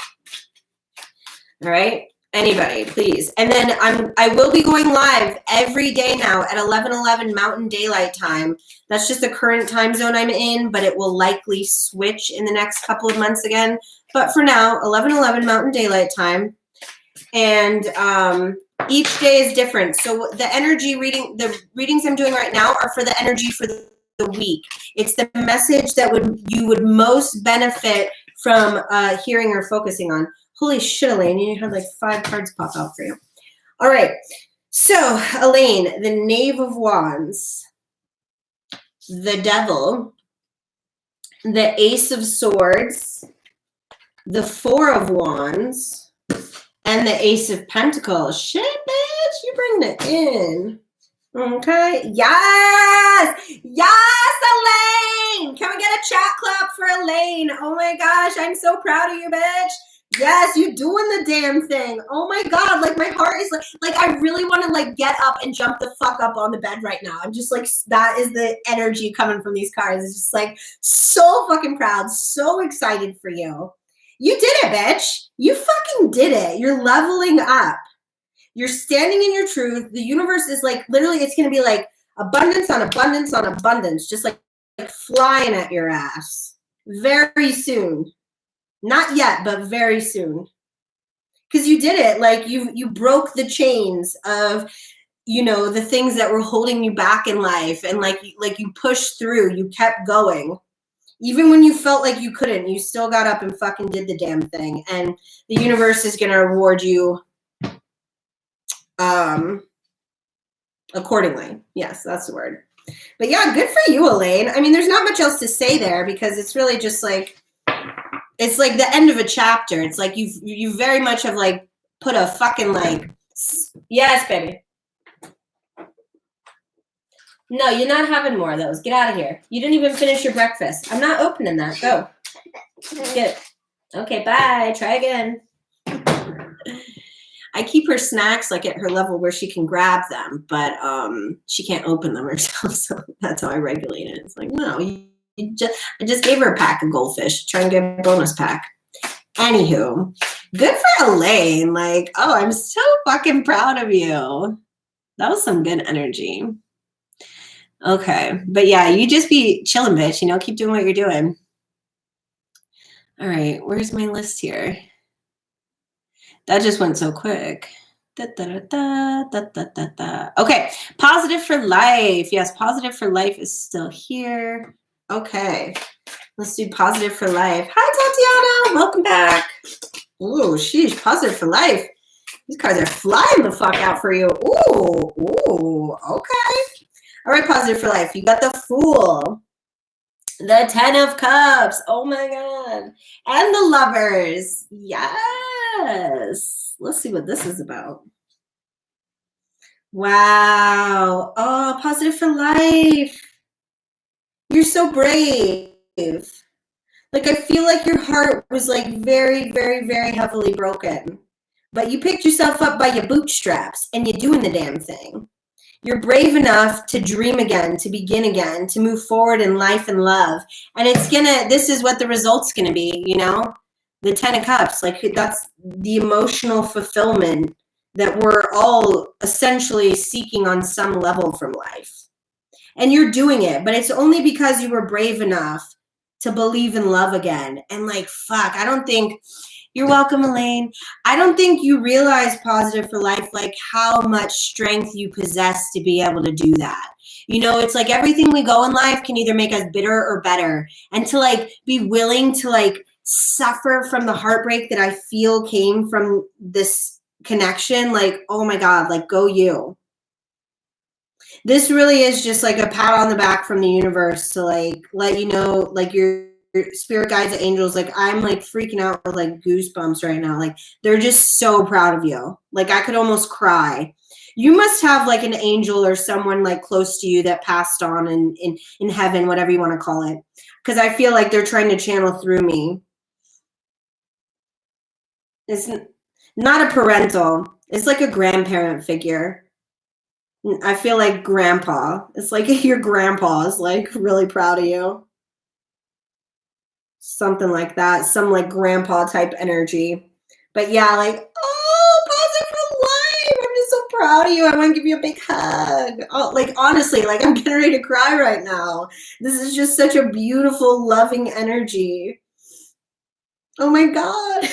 all right. Anybody, please. And then I will be going live every day now at 11:11 Mountain Daylight Time. That's just the current time zone I'm in, but it will likely switch in the next couple of months again. But for now, 11:11 Mountain Daylight Time. And each day is different. So the energy reading, the readings I'm doing right now are for the energy for the week. It's the message that you would most benefit from hearing or focusing on. Holy shit, Elaine, you had like 5 cards pop out for you. All right. So, Elaine, the Knave of Wands, the Devil, the Ace of Swords, the Four of Wands, and the Ace of Pentacles. Shit, bitch, you bringing it in. Okay. Yes! Yes, Elaine! Can we get a chat clap for Elaine? Oh my gosh, I'm so proud of you, bitch. Yes, you doing the damn thing. Oh my God. Like my heart is like I really want to like get up and jump the fuck up on the bed right now. I'm just like, that is the energy coming from these cards. It's just like so fucking proud, so excited for you. You did it, bitch. You fucking did it. You're leveling up. You're standing in your truth. The universe is like, literally, it's going to be like abundance on abundance on abundance, just like flying at your ass very soon. Not yet, but very soon. Because you did it. Like you broke the chains of, you know, the things that were holding you back in life. And like you pushed through, you kept going. Even when you felt like you couldn't, you still got up and fucking did the damn thing. And the universe is going to reward you accordingly. Yes, that's the word. But yeah, good for you, Elaine. I mean, there's not much else to say there because it's really just like, it's like the end of a chapter. It's like you very much have like put a fucking like, yes, baby. No, you're not having more of those. Get out of here. You didn't even finish your breakfast. I'm not opening that. Go. Get it. Okay, bye. Try again. I keep her snacks like at her level where she can grab them, but she can't open them herself. So that's how I regulate it. It's like, no, I just gave her a pack of goldfish. Try and get a bonus pack. Anywho, good for Elaine. Like, oh, I'm so fucking proud of you. That was some good energy. Okay, but yeah, you just be chilling, bitch. You know, keep doing what you're doing. All right, where's my list here? That just went so quick. Da, da, da, da, da, da, da. Okay, positive for life. Yes, positive for life is still here. Okay, let's do positive for life. Hi, Tatiana. Welcome back. Ooh, sheesh, positive for life. These cards are flying the fuck out for you. Ooh, okay. All right, positive for life. You got the Fool. The 10 of Cups. Oh my God. And the Lovers. Yes. Let's see what this is about. Wow. Oh, positive for life. You're so brave. Like, I feel like your heart was like very, very, very heavily broken. But you picked yourself up by your bootstraps and you're doing the damn thing. You're brave enough to dream again, to begin again, to move forward in life and love. And this is what the result's gonna be, you know? The 10 of Cups, like that's the emotional fulfillment that we're all essentially seeking on some level from life. And you're doing it, but it's only because you were brave enough to believe in love again. And like, fuck, I don't think, you're welcome, Elaine. I don't think you realize positive for life, like how much strength you possess to be able to do that. You know, it's like everything we go in life can either make us bitter or better. And to like be willing to like suffer from the heartbreak that I feel came from this connection, like, oh my God, like go you. This really is just like a pat on the back from the universe to like let you know, like your spirit guides, angels, like I'm like freaking out with like goosebumps right now. Like they're just so proud of you. Like I could almost cry. You must have like an angel or someone like close to you that passed on in heaven, whatever you want to call it. Because I feel like they're trying to channel through me. It's not a parental. It's like a grandparent figure. I feel like grandpa. It's like your grandpa is like really proud of you. Something like that. Some like grandpa type energy. But yeah, like, oh, positive for life. I'm just so proud of you. I want to give you a big hug. Oh, like honestly, like I'm getting ready to cry right now. This is just such a beautiful, loving energy. Oh my God.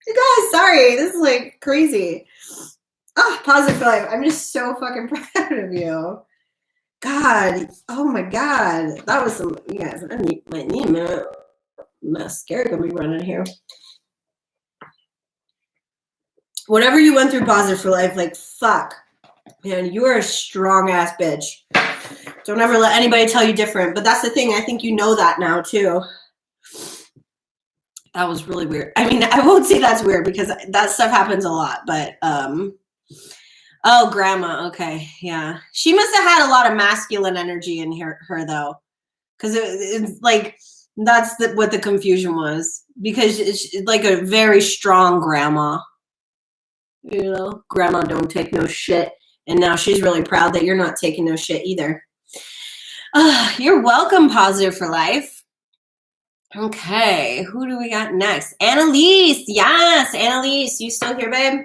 You guys, sorry. This is like crazy. Oh, positive for life. I'm just so fucking proud of you. God. Oh my God. That was some, you guys, I need mascara gonna be running here. Whatever you went through, positive for life, like fuck. Man, you are a strong ass bitch. Don't ever let anybody tell you different. But that's the thing. I think you know that now too. That was really weird. I mean, I won't say that's weird because that stuff happens a lot, but oh, grandma. Okay. Yeah. She must have had a lot of masculine energy in her though. Because it's like That's what the confusion was, because it's like a very strong grandma. You know, grandma don't take no shit. And now she's really proud that you're not taking no shit either. You're welcome, Positive for Life. Okay, who do we got next? Annalise. Yes, Annalise. You still here, babe?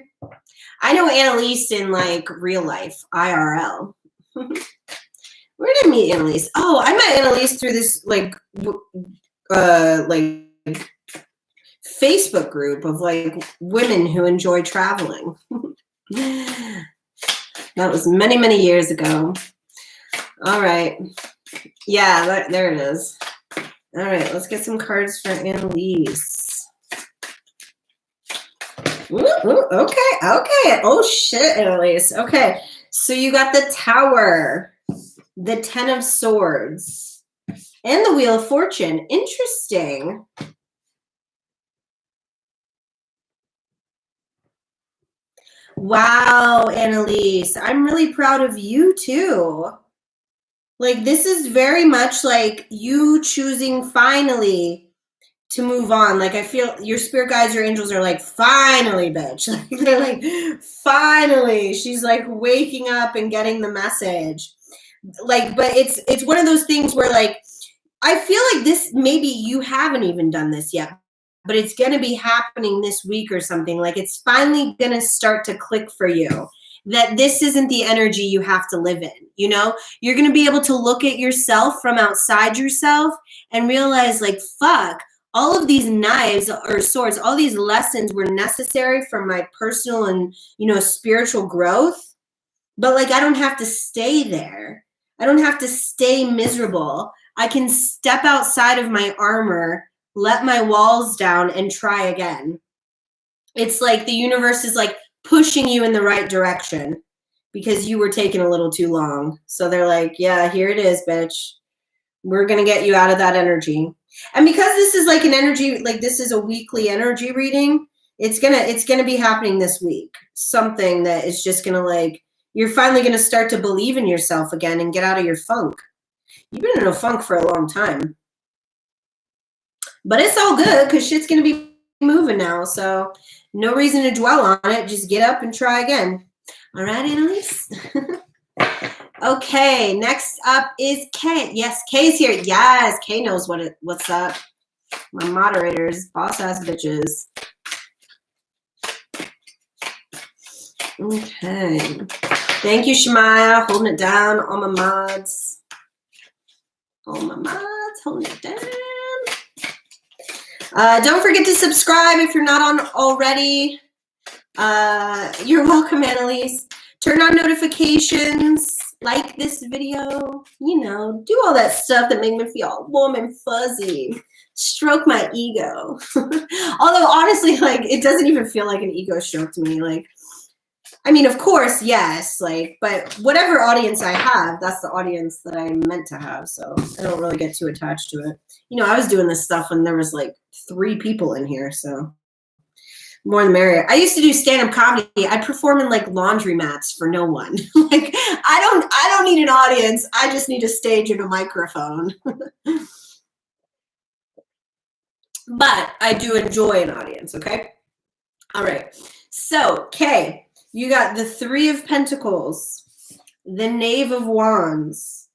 I know Annalise in like real life, IRL. Where did I meet Annalise? Oh, I met Annalise through this like Facebook group of like women who enjoy traveling. That was many, many years ago. All right. Yeah, there it is. All right, let's get some cards for Annalise. Ooh, okay. Oh, shit, Annalise. Okay, so you got the Tower, the Ten of Swords, and the Wheel of Fortune. Interesting. Wow, Annalise. I'm really proud of you, too. Like, this is very much like you choosing finally to move on. Like, I feel your spirit guides, your angels are like, finally, bitch. Like, they're like, finally. She's like waking up and getting the message. Like, but it's one of those things where like, I feel like this, maybe you haven't even done this yet, but it's going to be happening this week or something. Like, it's finally going to start to click for you that this isn't the energy you have to live in. You know, you're going to be able to look at yourself from outside yourself and realize like, fuck, all of these knives or swords, all these lessons were necessary for my personal and, you know, spiritual growth. But like, I don't have to stay there. I don't have to stay miserable. I can step outside of my armor, let my walls down, and try again. It's like the universe is like pushing you in the right direction because you were taking a little too long. So they're like, yeah, here it is, bitch. We're going to get you out of that energy. And because this is like an energy, like this is a weekly energy reading, it's going to be happening this week. Something that is just going to like, you're finally going to start to believe in yourself again and get out of your funk. You've been in a funk for a long time. But it's all good because shit's going to be moving now. So no reason to dwell on it. Just get up and try again. All right, Annalise? Okay, next up is Kay. Yes, Kay's here. Yes, Kay knows what's up. My moderators, boss-ass bitches. Okay. Thank you, Shemaya. Holding it down. All my mods. Holding it down. Don't forget to subscribe if you're not on already. You're welcome, Annalise. Turn on notifications. Like this video. You know, do all that stuff that make me feel all warm and fuzzy. Stroke my ego. Although, honestly, like, it doesn't even feel like an ego stroke to me. Like, I mean, of course, yes, like, but whatever audience I have, that's the audience that I'm meant to have. So I don't really get too attached to it. You know, I was doing this stuff when there was like 3 people in here. So more the merrier. I used to do stand-up comedy. I perform in like laundromats for no one. Like, I don't need an audience. I just need a stage and a microphone. But I do enjoy an audience, okay? All right. So, Kay, you got the 3 of Pentacles, the Knave of Wands,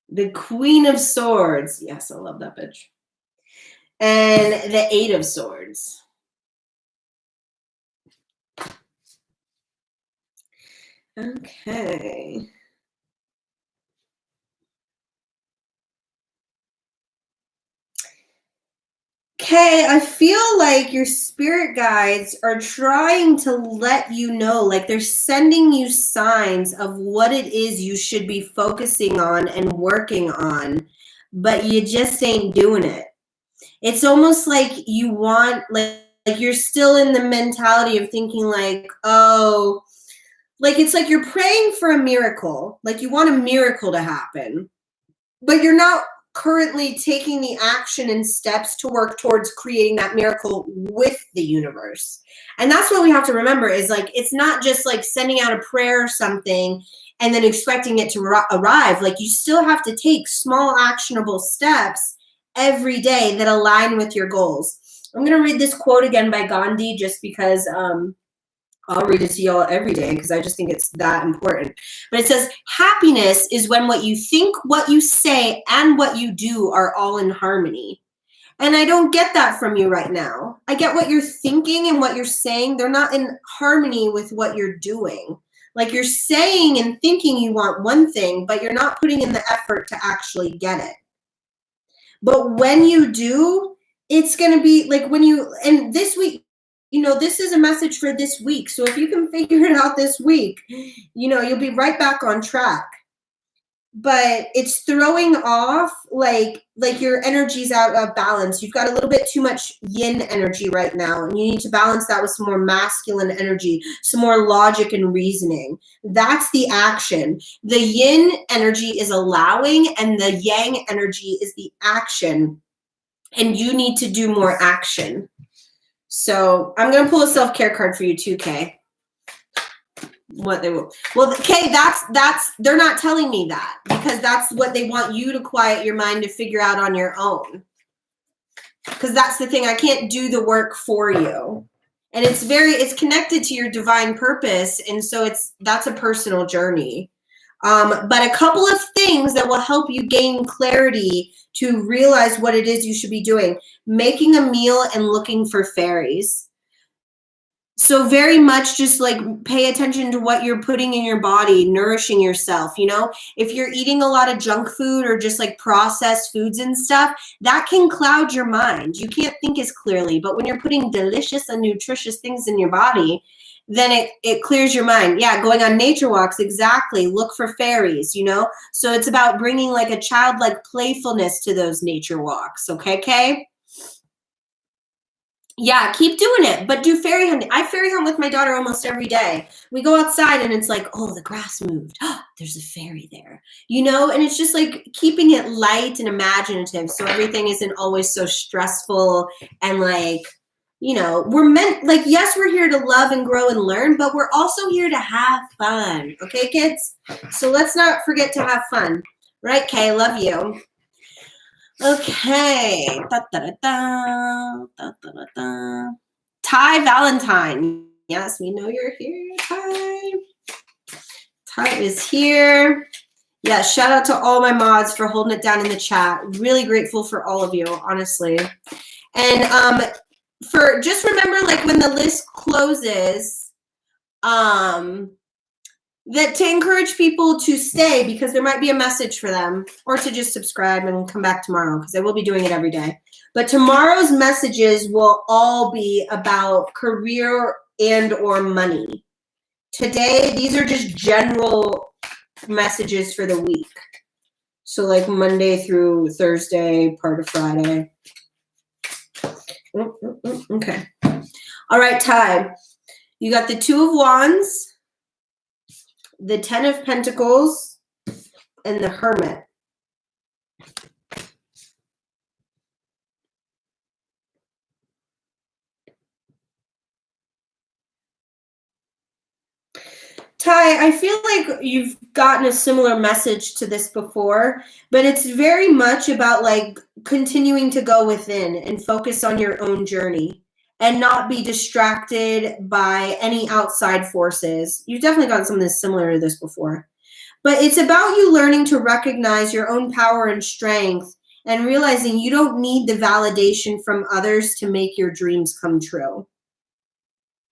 the Queen of Swords. Yes, I love that bitch. And the 8 of Swords. Okay. Okay, I feel like your spirit guides are trying to let you know, like they're sending you signs of what it is you should be focusing on and working on, but you just ain't doing it. It's almost like you want, like you're still in the mentality of thinking like, oh, like it's like you're praying for a miracle, like you want a miracle to happen, but you're not currently taking the action and steps to work towards creating that miracle with the universe. And that's what we have to remember is like, it's not just like sending out a prayer or something and then expecting it to arrive. Like you still have to take small actionable steps every day that align with your goals. I'm going to read this quote again by Gandhi just because I'll read it to y'all every day because I just think it's that important. But it says, happiness is when what you think, what you say, and what you do are all in harmony. And I don't get that from you right now. I get what you're thinking and what you're saying. They're not in harmony with what you're doing. Like you're saying and thinking you want one thing, but you're not putting in the effort to actually get it. But when you do, it's going to be like when you, and this week, this is a message for this week. So if you can figure it out this week, you'll be right back on track. But it's throwing off like your energy's out of balance. You've got a little bit too much yin energy right now, and you need to balance that with some more masculine energy, some more logic and reasoning. That's the action. The yin energy is allowing, and the yang energy is the action. And you need to do more action. So I'm going to pull a self-care card for you too, Kay. What they will. Well, Kay, that's they're not telling me that because that's what they want you to quiet your mind to figure out on your own. Because that's the thing. I can't do the work for you. And it's connected to your divine purpose. And so that's a personal journey. But a couple of things that will help you gain clarity to realize what it is you should be doing. Making a meal and looking for fairies. So very much just like pay attention to what you're putting in your body, nourishing yourself. If you're eating a lot of junk food or just like processed foods and stuff, that can cloud your mind. You can't think as clearly. But when you're putting delicious and nutritious things in your body, then it clears your mind. Yeah, going on nature walks, exactly. Look for fairies, So it's about bringing like a childlike playfulness to those nature walks. Okay, Kay? Yeah, keep doing it, but do fairy hunting. I fairy hunt with my daughter almost every day. We go outside and it's like, oh, the grass moved. Oh, there's a fairy there, and it's just like keeping it light and imaginative. So everything isn't always so stressful and like, we're meant like, yes, we're here to love and grow and learn, but we're also here to have fun. Okay, kids? So let's not forget to have fun. Right, Kay? Love you. Okay. Ty Valentine. Yes, we know you're here, Ty. Ty is here. Yeah, shout out to all my mods for holding it down in the chat. Really grateful for all of you, honestly. And for just remember, like when the list closes, that to encourage people to stay because there might be a message for them, or to just subscribe and come back tomorrow because I will be doing it every day. But tomorrow's messages will all be about career and or money. Today, these are just general messages for the week. So like Monday through Thursday, part of Friday. Okay. All right, Ty. You got the Two of Wands, the Ten of Pentacles, and the Hermit. Ty, I feel like you've gotten a similar message to this before, but it's very much about like continuing to go within and focus on your own journey and not be distracted by any outside forces. You've definitely gotten something similar to this before. But it's about you learning to recognize your own power and strength and realizing you don't need the validation from others to make your dreams come true.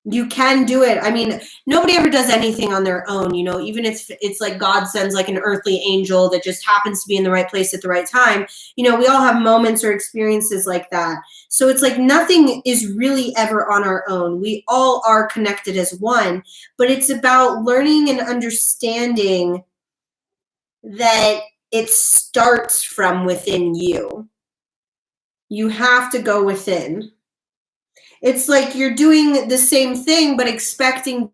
You can do it. I mean, nobody ever does anything on their own, even if it's like God sends like an earthly angel that just happens to be in the right place at the right time. We all have moments or experiences like that. So it's like nothing is really ever on our own. We all are connected as one, but it's about learning and understanding that it starts from within you. You have to go within. It's like you're doing the same thing, but expecting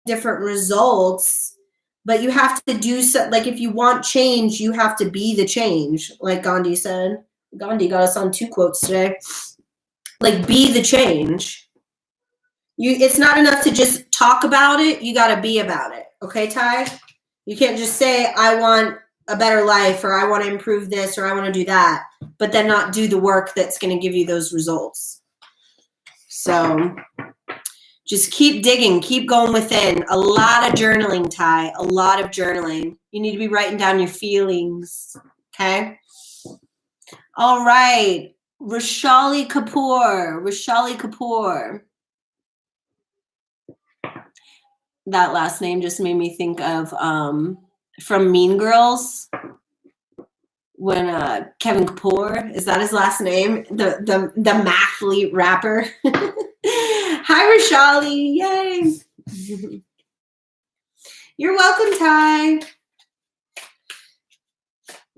different results. But you have to do so. Like if you want change, you have to be the change. Like Gandhi said. Gandhi got us on 2 quotes today. Like be the change. It's not enough to just talk about it. You got to be about it. Okay, Ty? You can't just say, I want a better life, or I want to improve this, or I want to do that, but then not do the work that's going to give you those results. So just keep digging, keep going within. A lot of journaling, Ty, a lot of journaling. You need to be writing down your feelings, okay? All right, Roshali Kapoor. That last name just made me think of from Mean Girls, when Kevin Kapoor, is that his last name? The mathlete rapper. Hi, Roshali. Yay. You're welcome, Ty.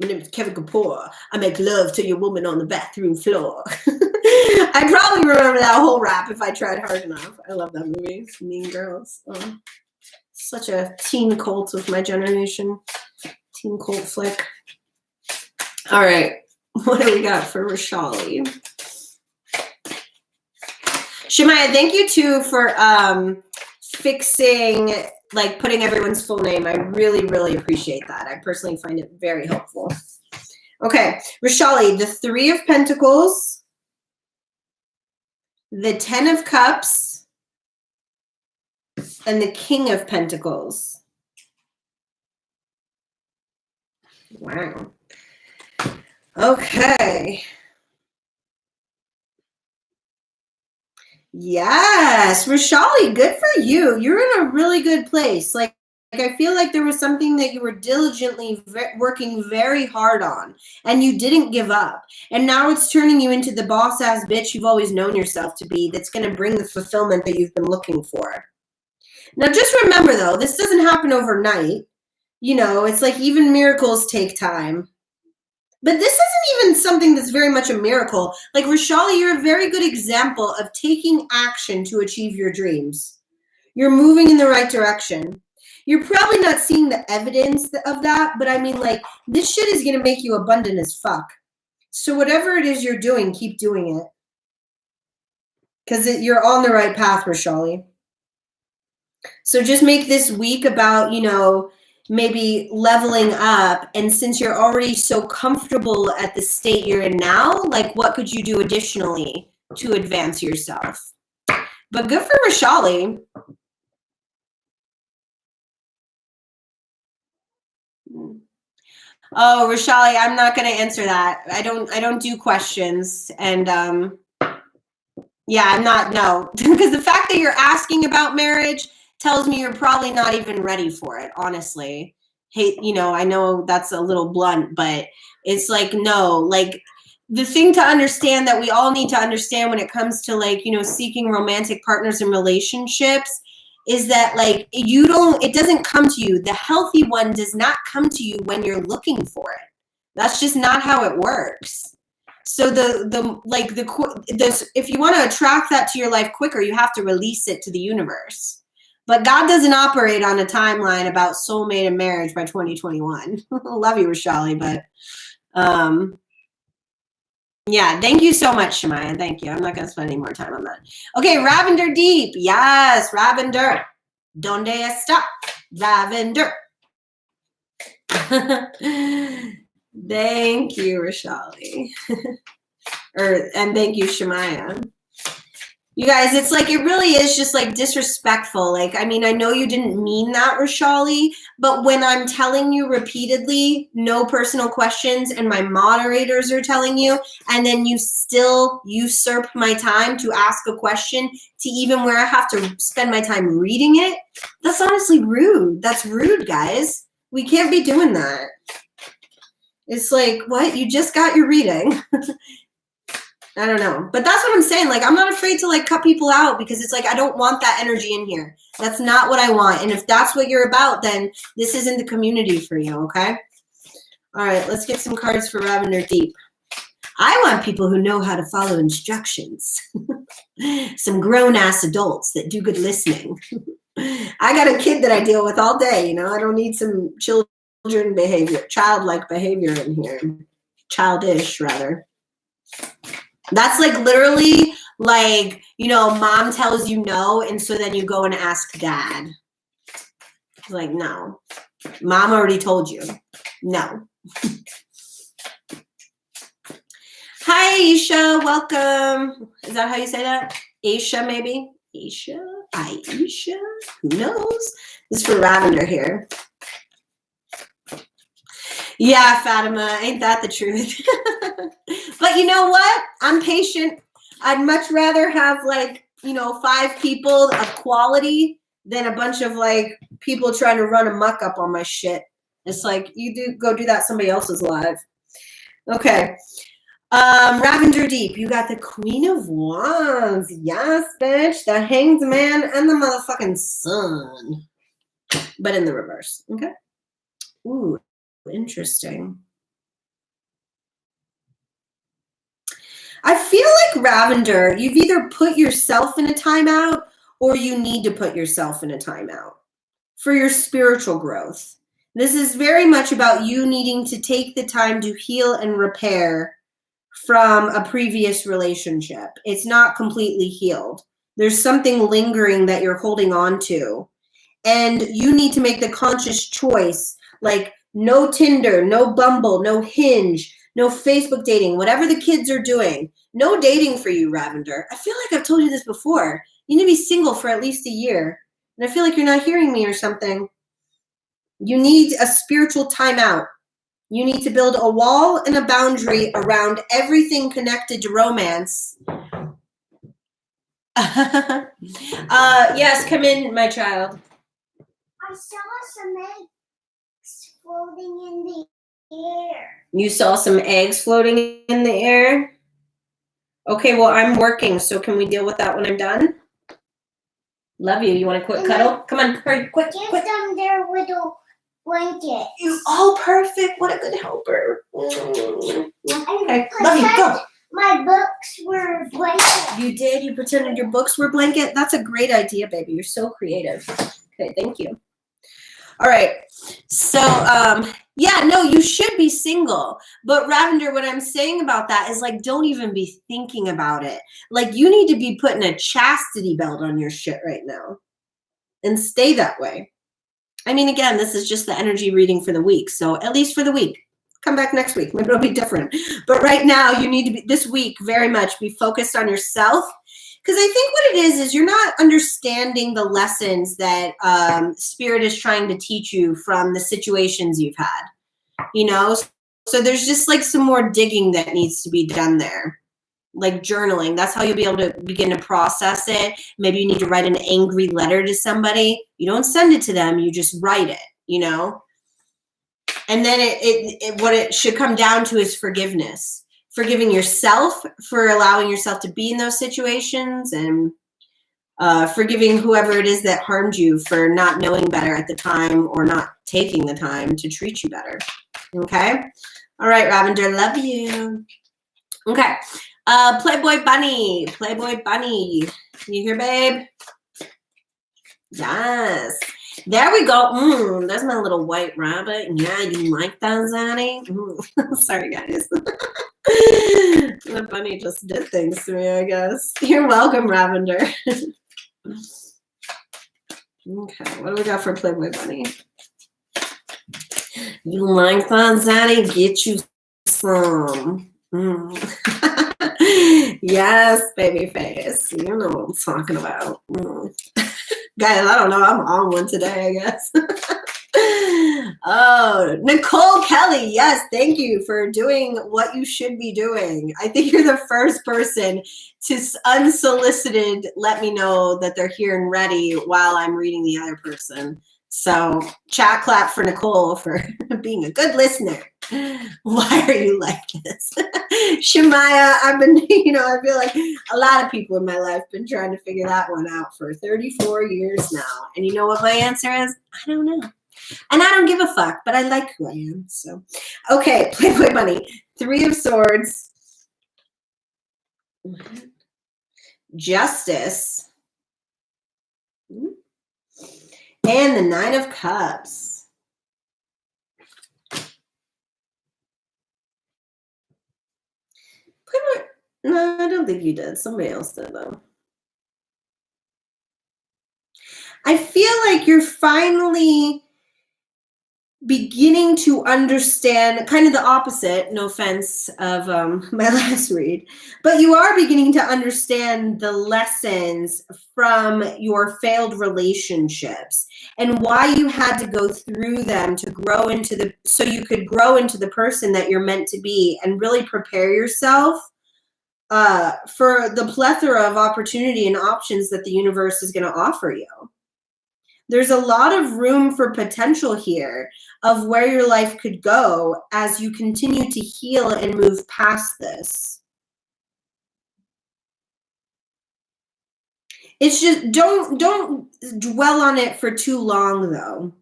My name is Kevin Kapoor. I make love to your woman on the bathroom floor. I probably remember that whole rap if I tried hard enough. I love that movie, Mean Girls. Such a teen cult of my generation. Teen cult flick. All right, what do we got for Roshali? Shemaya, thank you too for fixing, like putting everyone's full name. I really, really appreciate that. I personally find it very helpful. Okay, Roshali, the 3 of Pentacles, the 10 of Cups, and the King of Pentacles. Wow. Okay. Yes, Roshali, good for you. You're in a really good place. Like I feel like there was something that you were diligently working very hard on, and you didn't give up. And now it's turning you into the boss-ass bitch you've always known yourself to be, that's going to bring the fulfillment that you've been looking for. Now, just remember, though, this doesn't happen overnight. You know, it's like even miracles take time. But this isn't even something that's very much a miracle. Like, Roshali, you're a very good example of taking action to achieve your dreams. You're moving in the right direction. You're probably not seeing the evidence of that, but I mean, like, this shit is going to make you abundant as fuck. So whatever it is you're doing, keep doing it. Because you're on the right path, Roshali. So just make this week about, you know, maybe leveling up. And since you're already so comfortable at the state you're in now, like, what could you do additionally to advance yourself? But good for Roshali. Oh, Roshali, I'm not going to answer that. I don't do questions. And yeah, I'm not, no. Because the fact that you're asking about marriage tells me you're probably not even ready for it, honestly. Hey, you know, I know that's a little blunt, but it's like, no, like, the thing to understand that we all need to understand when it comes to, like, you know, seeking romantic partners and relationships is that, like, it doesn't come to you. The healthy one does not come to you when you're looking for it. That's just not how it works. So if you want to attract that to your life quicker, you have to release it to the universe. But God doesn't operate on a timeline about soulmate and marriage by 2021. Love you, Roshali, but yeah, thank you so much, Shemaya. Thank you. I'm not going to spend any more time on that. Okay, Ravender Deep. Yes, Ravender. Donde está Ravender? Thank you, Roshali. And thank you, Shemaya. You guys, it's like, it really is just like disrespectful. Like, I mean, I know you didn't mean that, Roshali, but when I'm telling you repeatedly, no personal questions, and my moderators are telling you, and then you still usurp my time to ask a question to even where I have to spend my time reading it, that's honestly rude. That's rude, guys. We can't be doing that. It's like, what? You just got your reading. I don't know. But that's what I'm saying. Like, I'm not afraid to, like, cut people out, because it's like, I don't want that energy in here. That's not what I want. And if that's what you're about, then this isn't the community for you, okay? All right, let's get some cards for Ravender Deep. I want people who know how to follow instructions. Some grown-ass adults that do good listening. I got a kid that I deal with all day, you know? I don't need some childlike behavior in here. Childish, rather. That's like literally like, you know, mom tells you no, and so then you go and ask dad. Like, no. Mom already told you. No. Hi, Aisha. Welcome. Is that how you say that? Aisha, maybe? Aisha? Aisha? Who knows? This is for Lavender here. Yeah, Fatima, ain't that the truth? But you know what? I'm patient. I'd much rather have 5 people of quality than a bunch of people trying to run amok up on my shit. It's like, you go do that somebody else's live. Okay. Ravender Deep, you got the Queen of Wands. Yes, bitch. The Hanged Man and the motherfucking Sun. But in the reverse. Okay. Ooh, interesting. I feel like Ravender, you've either put yourself in a timeout or you need to put yourself in a timeout for your spiritual growth. This is very much about you needing to take the time to heal and repair from a previous relationship. It's not completely healed. There's something lingering that you're holding on to. And you need to make the conscious choice, like no Tinder, no Bumble, no Hinge, no Facebook dating, whatever the kids are doing. No dating for you, Ravender. I feel like I've told you this before. You need to be single for at least a year. And I feel like you're not hearing me or something. You need a spiritual timeout. You need to build a wall and a boundary around everything connected to romance. Yes, come in, my child. I saw some eggs floating in the air. You saw some eggs floating in the air? Okay, well, I'm working, so can we deal with that when I'm done? Love you. You want a quick cuddle? Come on, hurry, quick, Give quick. them their little blankets. You all perfect. What a good helper. Okay, love you. Go. My books were blankets. You did? You pretended your books were blanket? That's a great idea, baby. You're so creative. Okay, thank you. All right. So, yeah, no, you should be single. But Ravender, what I'm saying about that is don't even be thinking about it. You need to be putting a chastity belt on your shit right now and stay that way. I mean, again, this is just the energy reading for the week. So at least for the week. Come back next week. Maybe it'll be different. But right now, you need to be, this week, very much be focused on yourself. Because I think what it is you're not understanding the lessons that Spirit is trying to teach you from the situations you've had. So there's just some more digging that needs to be done there. Journaling. That's how you'll be able to begin to process it. Maybe you need to write an angry letter to somebody. You don't send it to them. You just write it, And then what it should come down to is forgiveness. Forgiving yourself for allowing yourself to be in those situations, and forgiving whoever it is that harmed you for not knowing better at the time or not taking the time to treat you better. Okay? All right, Ravender, love you. Okay. Playboy Bunny. Playboy Bunny. You here, babe? Yes. There we go. There's my little white rabbit. Yeah, you like that, Zaddy? Sorry, guys. The bunny just did things to me, I guess. You're welcome, Ravender. Okay, what do we got for Playboy Bunny? You like that, Zaddy? Get you some. Yes, baby face. You know what I'm talking about. Guys, I don't know. I'm on one today, I guess. Oh, Nicole Kelly. Yes, thank you for doing what you should be doing. I think you're the first person to unsolicited let me know that they're here and ready while I'm reading the other person. So chat clap for Nicole for being a good listener. Why are you like this? Shemaya, I've been, I feel like a lot of people in my life been trying to figure that one out for 34 years now. And you know what my answer is? I don't know. And I don't give a fuck, but I like who I am. So, okay, Playboy Bunny. 3 of Swords. Justice. And the 9 of Cups. Playboy. No, I don't think you did. Somebody else did, though. I feel like you're finally beginning to understand kind of the opposite, no offense, of my last read, but you are beginning to understand the lessons from your failed relationships and why you had to go through them to grow into so you could grow into the person that you're meant to be and really prepare yourself for the plethora of opportunity and options that the universe is going to offer you. There's a lot of room for potential here of where your life could go as you continue to heal and move past this. It's just don't dwell on it for too long though.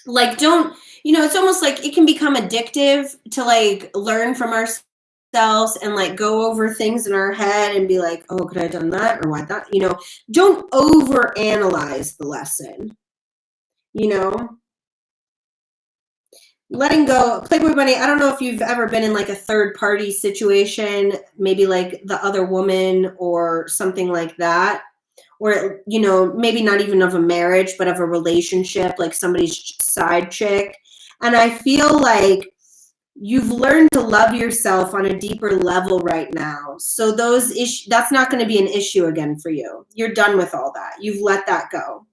Like don't, it's almost like it can become addictive to like learn from ourselves and like go over things in our head and be like, oh, could I have done that or why that? Don't overanalyze the lesson. Letting go. Playboy Bunny, I don't know if you've ever been in like a third party situation, maybe like the other woman or something like that. Or, maybe not even of a marriage, but of a relationship, like somebody's side chick. And I feel like you've learned to love yourself on a deeper level right now. So that's not going to be an issue again for you. You're done with all that. You've let that go.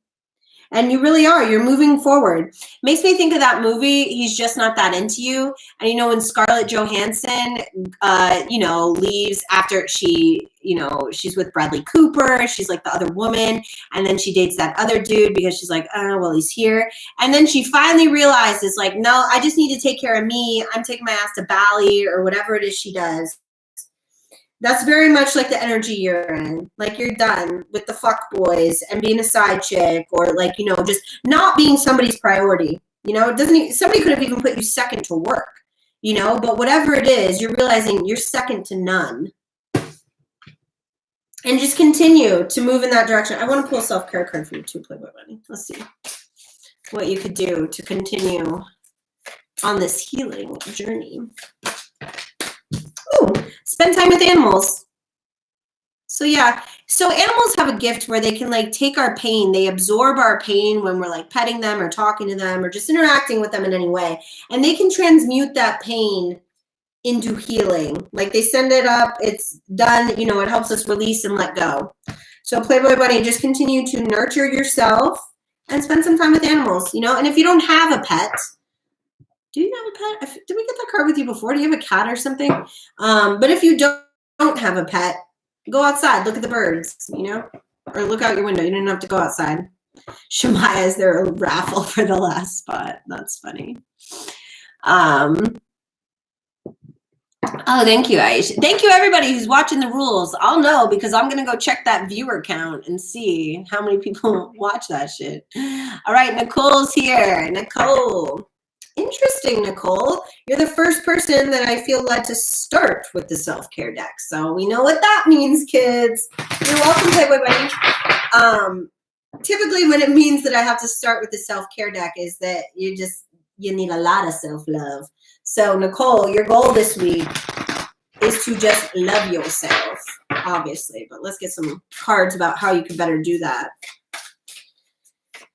And you really are. You're moving forward. Makes me think of that movie, He's Just Not That Into You. And, when Scarlett Johansson, leaves after she's with Bradley Cooper. She's like the other woman. And then she dates that other dude because she's like, oh, well, he's here. And then she finally realizes like, no, I just need to take care of me. I'm taking my ass to Bali or whatever it is she does. That's very much like the energy you're in. Like you're done with the fuck boys and being a side chick or like, just not being somebody's priority. Somebody could have even put you second to work, but whatever it is, you're realizing you're second to none. And just continue to move in that direction. I want to pull a self-care card for you too, Playboy Bunny. Let's see what you could do to continue on this healing journey. Ooh, spend time with animals. So yeah, so animals have a gift where they can like take our pain. They absorb our pain when we're like petting them or talking to them or just interacting with them in any way. And they can transmute that pain into healing. Like they send it up, it's done, it helps us release and let go. So Playboy Bunny, just continue to nurture yourself and spend some time with animals, and if you don't have a pet, do you have a pet? Did we get that card with you before? Do you have a cat or something? But if you don't have a pet, go outside, look at the birds, or look out your window. You don't have to go outside. Shemaya, is there a raffle for the last spot? That's funny. Oh, thank you, Aish. Thank you, everybody who's watching the rules. I'll know because I'm going to go check that viewer count and see how many people watch that shit. All right, Nicole's here. Nicole. Interesting, Nicole. You're the first person that I feel led to start with the self-care deck. So we know what that means, kids. You're welcome, Playboy Bunny. Typically, when it means that I have to start with the self-care deck is that you need a lot of self-love. So, Nicole, your goal this week is to just love yourself, obviously. But let's get some cards about how you can better do that.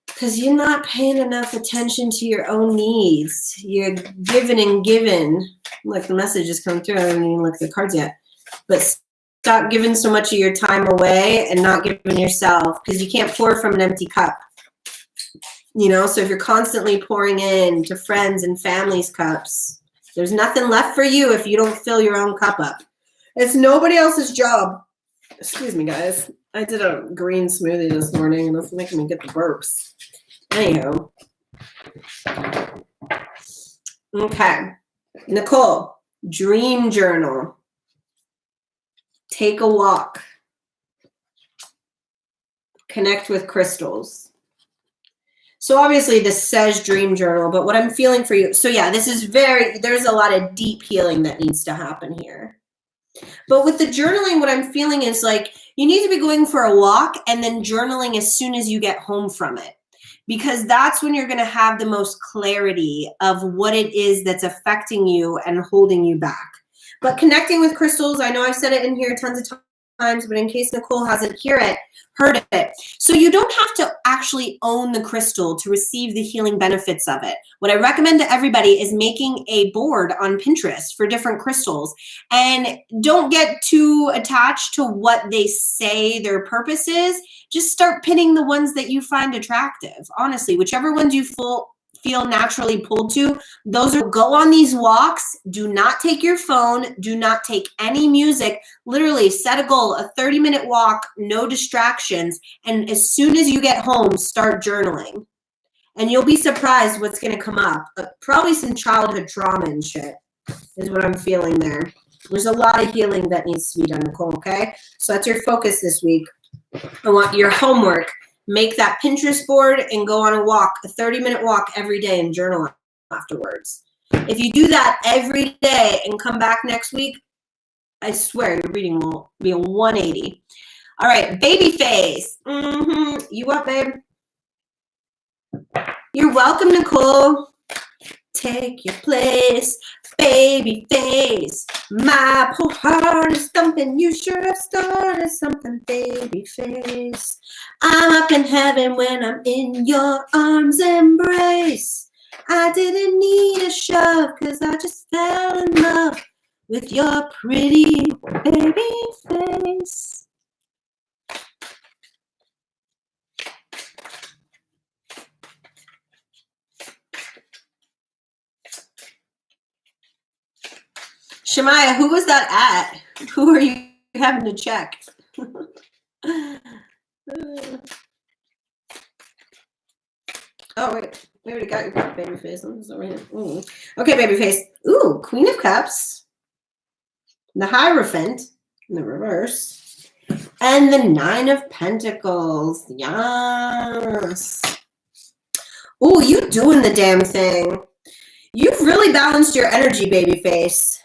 Because you're not paying enough attention to your own needs. You're giving and giving. Like the messages come through. I haven't even looked at the cards yet. But stop giving so much of your time away and not giving yourself. Because you can't pour from an empty cup. So if you're constantly pouring in to friends and family's cups, there's nothing left for you if you don't fill your own cup up. It's nobody else's job. Excuse me, guys. I did a green smoothie this morning and it's making me get the burps. Anywho. Okay. Nicole, dream journal. Take a walk. Connect with crystals. So obviously this says dream journal, but what I'm feeling for you. So yeah, there's a lot of deep healing that needs to happen here. But with the journaling, what I'm feeling is like, you need to be going for a walk and then journaling as soon as you get home from it. Because that's when you're going to have the most clarity of what it is that's affecting you and holding you back. But connecting with crystals, I know I've said it in here tons of times, but in case Nicole hasn't heard it. So you don't have to actually own the crystal to receive the healing benefits of it. What I recommend to everybody is making a board on Pinterest for different crystals, and don't get too attached to what they say their purpose is. Just start pinning the ones that you find attractive. Honestly, whichever ones you feel naturally pulled to, those are, go on these walks. Do not take your phone. Do not take any music. Literally set a goal, a 30-minute walk, no distractions. And as soon as you get home, start journaling. And you'll be surprised what's going to come up. Probably some childhood trauma and shit is what I'm feeling there. There's a lot of healing that needs to be done, Nicole, okay? So that's your focus this week. I want your homework. Make that Pinterest board and go on a walk, a 30-minute walk every day, and journal afterwards. If you do that every day and come back next week, I swear your reading will be a 180. All right, baby face. You up, babe? You're welcome, Nicole. Take your place, baby face. My poor heart is thumping. You sure have started something, baby face. I'm up in heaven when I'm in your arms embrace. I didn't need a shove, cause I just fell in love with your pretty baby face. Shemaya, who was that at? Who are you having to check? Oh, wait. We already got your baby face. Okay, baby face. Ooh, Queen of Cups. The Hierophant in the reverse. And the Nine of Pentacles. Yes. Ooh, you doing the damn thing. You've really balanced your energy, baby face.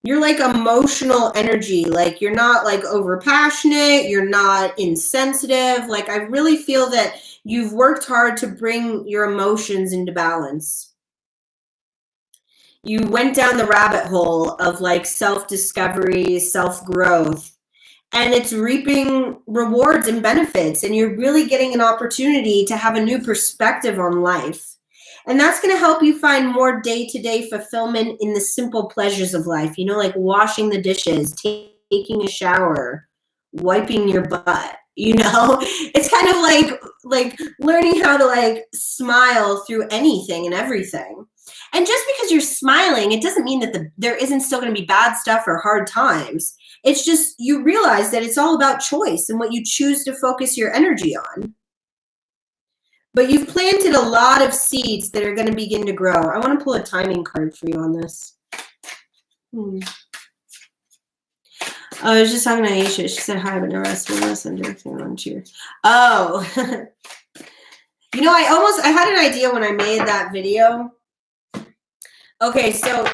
You're like emotional energy. Like you're not like over passionate. You're not insensitive. Like I really feel that you've worked hard to bring your emotions into balance. You went down the rabbit hole of like self-discovery, self-growth, and it's reaping rewards and benefits. And you're really getting an opportunity to have a new perspective on life. And that's going to help you find more day-to-day fulfillment in the simple pleasures of life. You know, like washing the dishes, taking a shower, wiping your butt. You know, it's kind of like learning how to like smile through anything and everything. And just because you're smiling, it doesn't mean that there isn't still going to be bad stuff or hard times. It's just you realize that it's all about choice and what you choose to focus your energy on. But you've planted a lot of seeds that are going to begin to grow. I want to pull a timing card for you on this. I was just talking to Aisha. She said hi, but never asked me to listen directly on cheer. Oh. You know, I had an idea when I made that video. Okay, so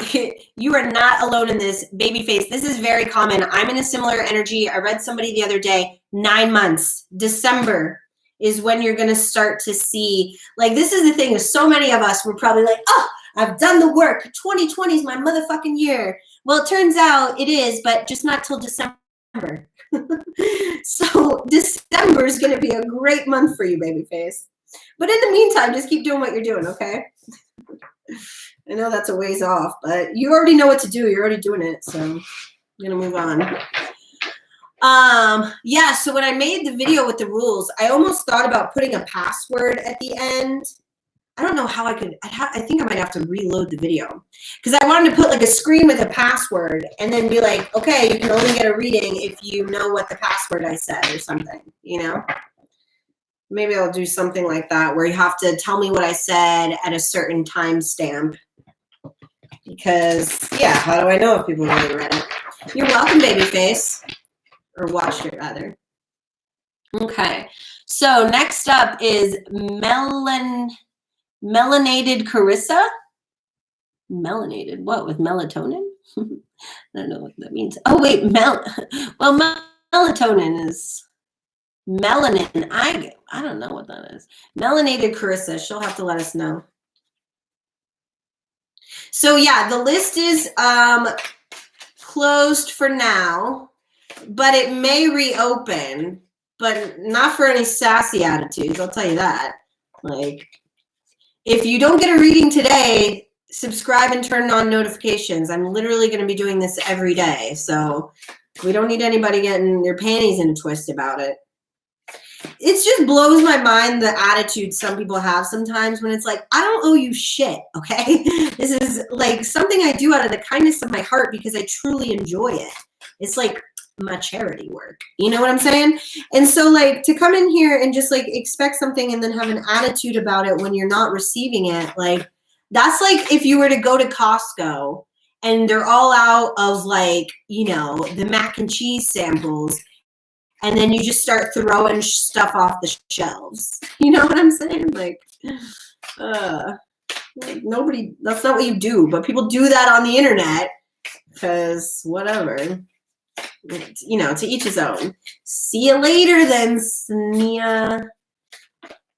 you are not alone in this, baby face. This is very common. I'm in a similar energy. I read somebody the other day, 9 months, December is when you're going to start to see, like, this is the thing is so many of us were probably like, oh, I've done the work. 2020 is my motherfucking year. Well, it turns out it is, but just not till December. So December is going to be a great month for you, baby face. But in the meantime, just keep doing what you're doing, okay? I know that's a ways off, but you already know what to do. You're already doing it, so I'm going to move on. Yeah, so when I made the video with the rules, I almost thought about putting a password at the end. I don't know how I could, I think I might have to reload the video because I wanted to put like a screen with a password and then be like, okay, you can only get a reading if you know what the password I said or something, you know? Maybe I'll do something like that where you have to tell me what I said at a certain time stamp because, yeah, how do I know if people really read it? You're welcome, babyface. Or watched it, rather. Okay, so next up is melanated Carissa. Melanated, what, with melatonin? I don't know what that means. Oh, wait, melatonin is melanin. I don't know what that is. Melanated Carissa, she'll have to let us know. So, yeah, the list is closed for now. but it may reopen, but not for any sassy attitudes. I'll tell you that. Like, if you don't get a reading today, subscribe and turn on notifications. I'm literally going to be doing this every day. So we don't need anybody getting their panties in a twist about it. It just blows my mind the attitude some people have sometimes when it's like, I don't owe you shit, okay? This is like something I do out of the kindness of my heart because I truly enjoy it. It's like my charity work. You know what I'm saying? And so like to come in here and just like expect something and then have an attitude about it when you're not receiving it, like that's like if you were to go to Costco and they're all out of like, you know, the mac and cheese samples, and then you just start throwing stuff off the shelves. You know what I'm saying? Like nobody, that's not what you do, but people do that on the internet because whatever. You know, to each his own. See you later then, Snia.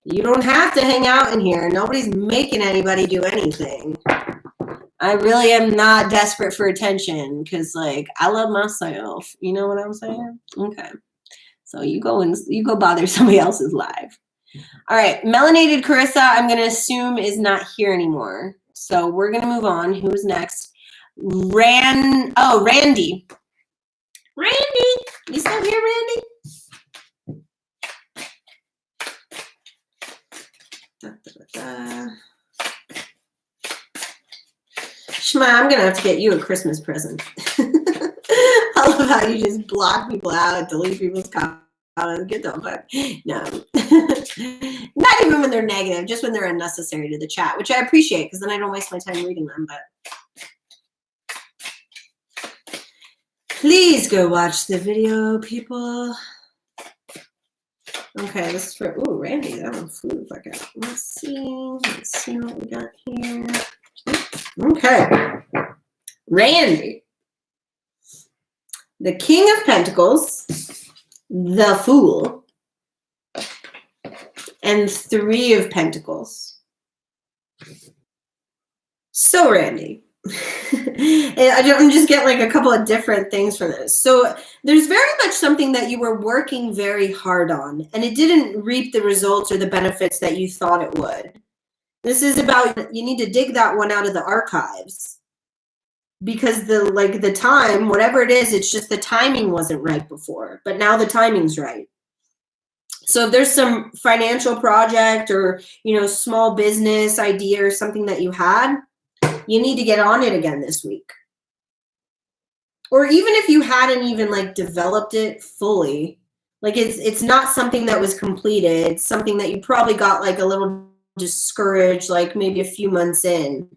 You don't have to hang out in here. Nobody's making anybody do anything. I really am not desperate for attention because, like, I love myself. You know what I'm saying? Okay. So you go bother somebody else's life. All right. Melanated Carissa, I'm going to assume is not here anymore. So we're going to move on. Who's next? Randy. Randy, you still here, Randy? Shema, I'm gonna have to get you a Christmas present. I love how you just block people out, delete people's comments. Get the fuck. No, not even when they're negative, just when they're unnecessary to the chat, which I appreciate because then I don't waste my time reading them. But please go watch the video, people. Okay, this is for, ooh, Randy, that one flew the fuck out. Let's see what we got here. Okay. Randy. The King of Pentacles, the Fool, and Three of Pentacles. So, Randy. I'm just getting like a couple of different things from this. So there's very much something that you were working very hard on and it didn't reap the results or the benefits that you thought it would. This is about, you need to dig that one out of the archives because the time, whatever it is, it's just the timing wasn't right before, but now the timing's right. So if there's some financial project or, you know, small business idea or something that you had, you need to get on it again this week. Or even if you hadn't even like developed it fully, like it's not something that was completed. It's something that you probably got like a little discouraged, like maybe a few months in,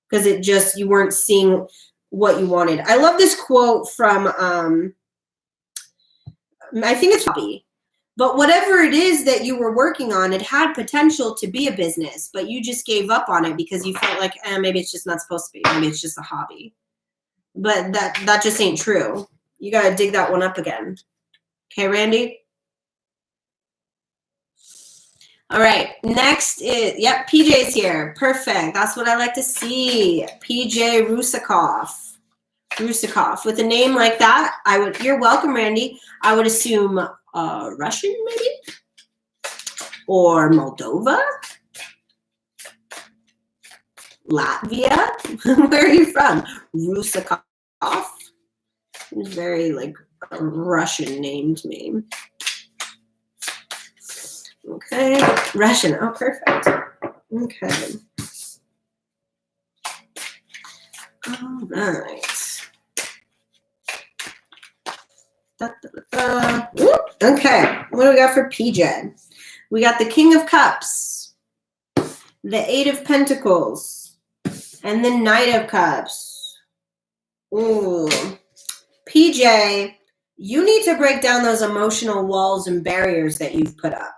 because you weren't seeing what you wanted. I love this quote from, I think it's Bobby. But whatever it is that you were working on, it had potential to be a business, but you just gave up on it because you felt like, maybe it's just not supposed to be. Maybe it's just a hobby. But that just ain't true. You got to dig that one up again. Okay, Randy? All right, next is, yep, PJ's here. Perfect. That's what I like to see. PJ Rusakov. With a name like that, you're welcome, Randy. I would assume Russian, maybe? Or Moldova? Latvia? Where are you from? Rusakov? It's very like a Russian named name. Okay, Russian. Oh, perfect. Okay. All right. Okay, what do we got for PJ? We got the King of Cups, the Eight of Pentacles, and the Knight of Cups. Ooh. PJ, you need to break down those emotional walls and barriers that you've put up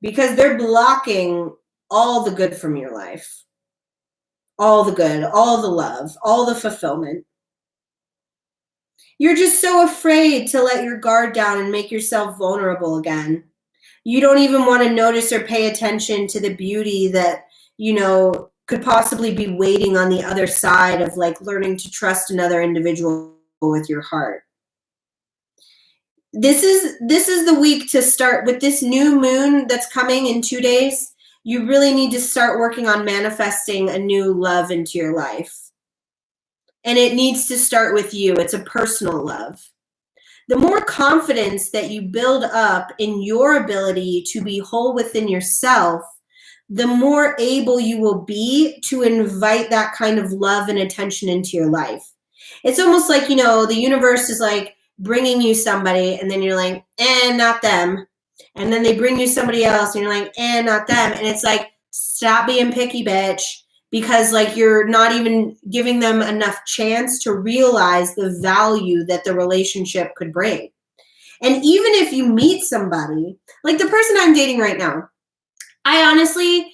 because they're blocking all the good from your life. All the good, all the love, all the fulfillment. You're just so afraid to let your guard down and make yourself vulnerable again. You don't even want to notice or pay attention to the beauty that, you know, could possibly be waiting on the other side of like learning to trust another individual with your heart. this is the week to start with this new moon that's coming in 2 days. You really need to start working on manifesting a new love into your life. And it needs to start with you. It's a personal love. The more confidence that you build up in your ability to be whole within yourself, the more able you will be to invite that kind of love and attention into your life. It's almost like, you know, the universe is like bringing you somebody and then you're like, not them. And then they bring you somebody else and you're like, not them. And it's like, stop being picky, bitch. Because like you're not even giving them enough chance to realize the value that the relationship could bring. And even if you meet somebody, like the person I'm dating right now, I honestly,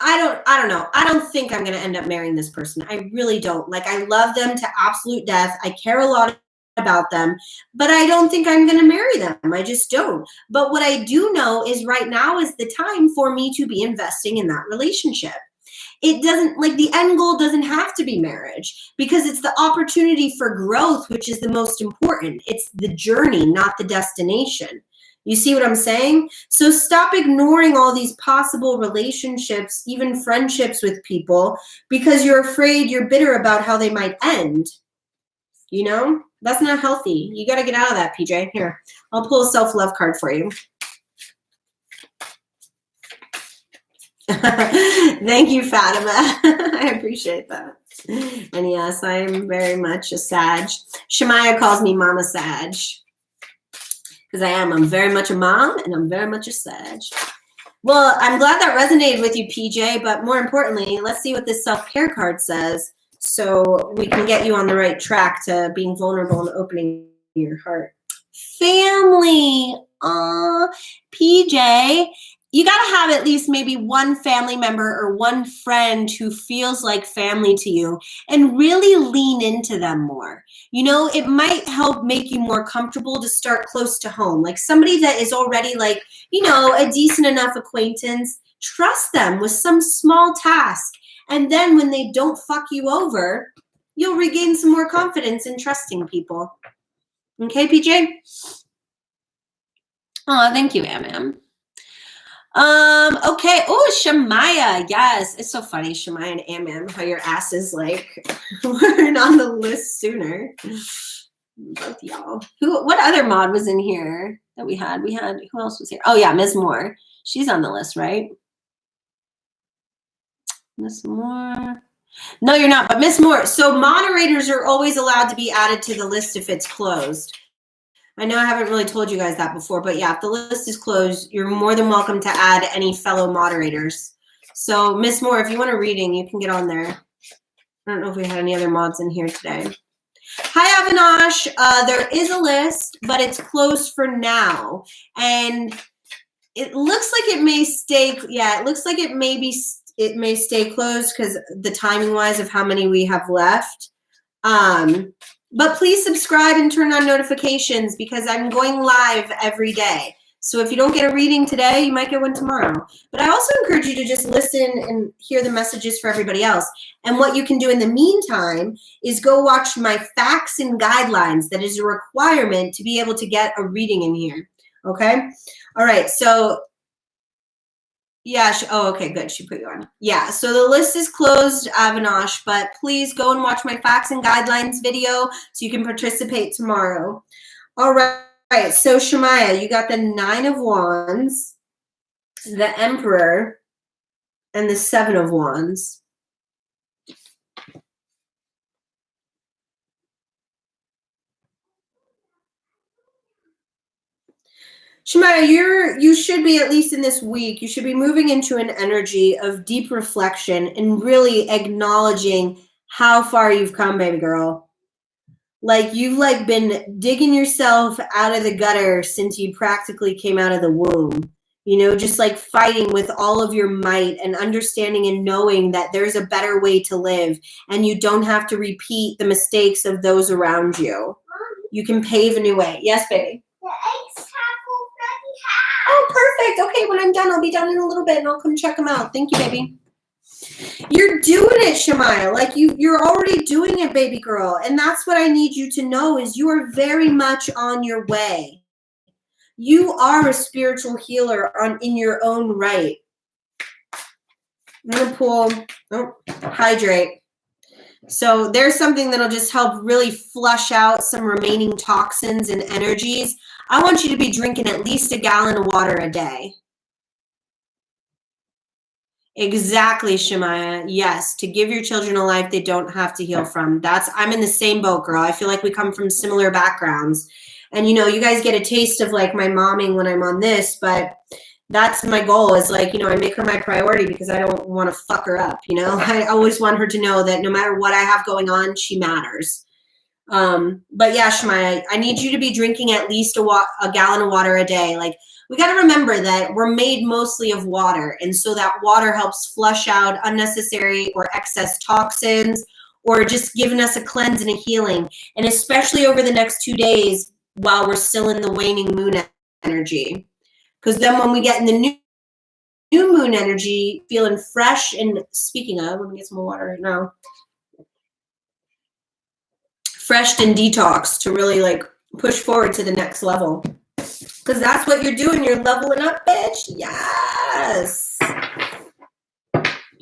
I don't know. I don't think I'm going to end up marrying this person. I really don't. Like, I love them to absolute death. I care a lot about them, but I don't think I'm going to marry them. I just don't. But what I do know is right now is the time for me to be investing in that relationship. It doesn't, like, the end goal doesn't have to be marriage because it's the opportunity for growth, which is the most important. It's the journey, not the destination. You see what I'm saying? So stop ignoring all these possible relationships, even friendships with people, because you're afraid, you're bitter about how they might end. You know? That's not healthy. You got to get out of that, PJ. Here, I'll pull a self-love card for you. Thank you, Fatima. I appreciate that. And yes, I am very much a Sag. Shemaya calls me Mama Sag. Because I am. I'm very much a mom, and I'm very much a Sag. Well, I'm glad that resonated with you, PJ, but more importantly, let's see what this self-care card says so we can get you on the right track to being vulnerable and opening your heart. Family. PJ, you got to have at least maybe one family member or one friend who feels like family to you and really lean into them more. You know, it might help make you more comfortable to start close to home. Like somebody that is already like, you know, a decent enough acquaintance, trust them with some small task. And then when they don't fuck you over, you'll regain some more confidence in trusting people. Okay, PJ? Oh, thank you, Am. Okay. Oh, Shemaya. Yes. It's so funny, Shemaya and Am, how your asses like weren't on the list sooner. Both y'all. What other mod was in here that we had? Who else was here? Oh yeah, Ms. Moore. She's on the list, right? Ms. Moore. No, you're not, but Ms. Moore. So moderators are always allowed to be added to the list if it's closed. I know I haven't really told you guys that before, but yeah, if the list is closed, you're more than welcome to add any fellow moderators. So Miss Moore, if you want a reading, you can get on there. I don't know if we had any other mods in here today. Hi, Avinash. There is a list, but it's closed for now. And it looks like it may stay, it looks like it may stay closed because the timing wise of how many we have left. But please subscribe and turn on notifications because I'm going live every day. So if you don't get a reading today, you might get one tomorrow. But I also encourage you to just listen and hear the messages for everybody else. And what you can do in the meantime is go watch my facts and guidelines. That is a requirement to be able to get a reading in here. Okay? All right. So yeah. Okay, good. She put you on. Yeah. So the list is closed, Avinash, but please go and watch my facts and guidelines video so you can participate tomorrow. All right. So Shemaya, you got the 9 of Wands, the Emperor, and the 7 of Wands. Shemaya, you should be, at least in this week, you should be moving into an energy of deep reflection and really acknowledging how far you've come, baby girl. Like you've like been digging yourself out of the gutter since you practically came out of the womb. You know, just like fighting with all of your might and understanding and knowing that there's a better way to live and you don't have to repeat the mistakes of those around you. You can pave a new way. Yes, baby. The eggs have already hatched. Oh, perfect. Okay, when I'm done, I'll be done in a little bit and I'll come check them out. Thank you, baby. You're doing it, Shemaya. Like you're already doing it, baby girl. And that's what I need you to know is you are very much on your way. You are a spiritual healer in your own right. I'm going to pull, hydrate. So there's something that'll just help really flush out some remaining toxins and energies. I want you to be drinking at least a gallon of water a day. Exactly, Shemaya. Yes, to give your children a life they don't have to heal from. I'm in the same boat, girl. I feel like we come from similar backgrounds. And you guys get a taste of like my momming when I'm on this, but that's my goal is like, I make her my priority because I don't want to fuck her up. I always want her to know that no matter what I have going on, she matters. But yeah, Shemaya, I need you to be drinking at least a gallon of water a day. Like, we got to remember that we're made mostly of water. And so that water helps flush out unnecessary or excess toxins, or just giving us a cleanse and a healing. And especially over the next 2 days while we're still in the waning moon energy. Because then when we get in the new moon energy, feeling fresh, and speaking of, let me get some more water right now. Fresh and detox to really like push forward to the next level. Because that's what you're doing. You're leveling up, bitch. Yes.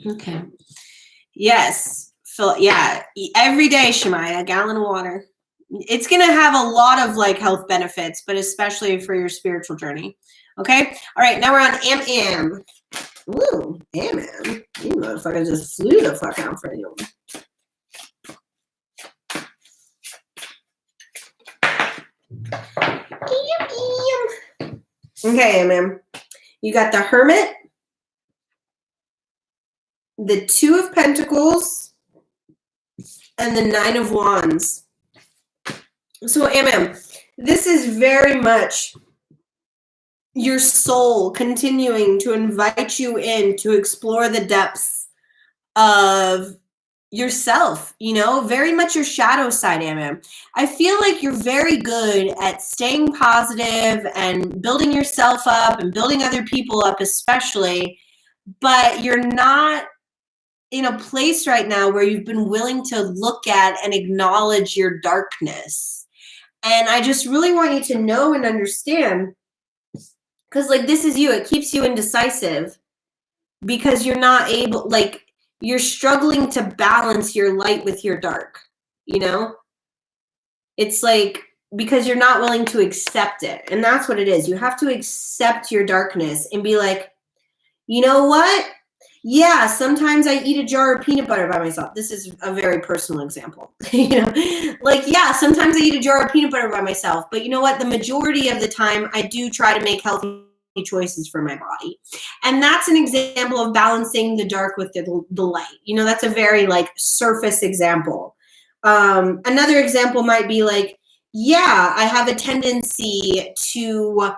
Okay. Yes. Yeah. Every day, Shemaya, a gallon of water. It's going to have a lot of like health benefits, but especially for your spiritual journey. Okay. All right. Now we're on Am. Ooh, Am. You motherfuckers just flew the fuck out for you. Okay, Am. You got the Hermit, the Two of Pentacles, and the Nine of Wands. So, Am, this is very much your soul continuing to invite you in to explore the depths of yourself, very much your shadow side, Am. I feel like you're very good at staying positive and building yourself up and building other people up, especially, but you're not in a place right now where you've been willing to look at and acknowledge your darkness. And I just really want you to know and understand, because like this is you, it keeps you indecisive because you're not able, like you're struggling to balance your light with your dark, It's like because you're not willing to accept it. And that's what it is. You have to accept your darkness and be like, you know what? Yeah, sometimes I eat a jar of peanut butter by myself. This is a very personal example. Like, yeah, sometimes I eat a jar of peanut butter by myself. But you know what? The majority of the time, I do try to make healthy choices for my body. And that's an example of balancing the dark with the light. That's a very like surface example. Another example might be like, yeah, I have a tendency to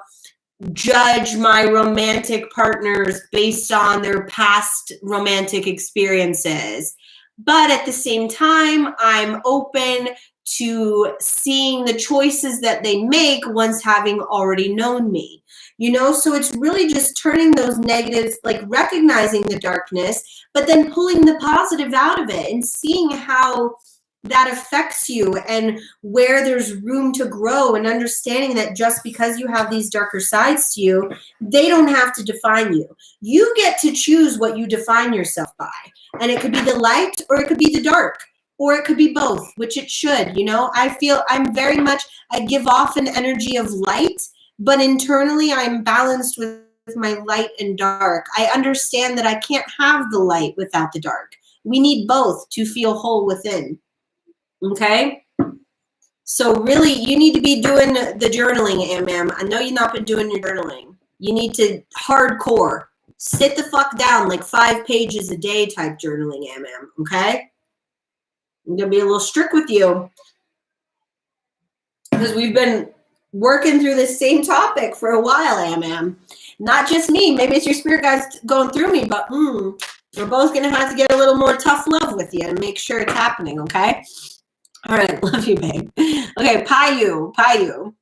judge my romantic partners based on their past romantic experiences. But at the same time, I'm open to seeing the choices that they make once having already known me. So it's really just turning those negatives, like recognizing the darkness, but then pulling the positive out of it and seeing how that affects you and where there's room to grow, and understanding that just because you have these darker sides to you, they don't have to define you. You get to choose what you define yourself by. And it could be the light or it could be the dark, or it could be both, which it should. I feel I'm very much, I give off an energy of light, but internally I'm balanced with my light and dark. I understand that I can't have the light without the dark. We need both to feel whole within. Okay? So really, you need to be doing the journaling, Am. I know you've not been doing your journaling. You need to hardcore. Sit the fuck down, like 5 pages a day type journaling, Am. Okay? I'm going to be a little strict with you because we've been working through this same topic for a while, Am. Not just me. Maybe it's your spirit guides going through me, but we're both going to have to get a little more tough love with you and make sure it's happening, okay? All right, love you, babe. Okay, Payu. Payu.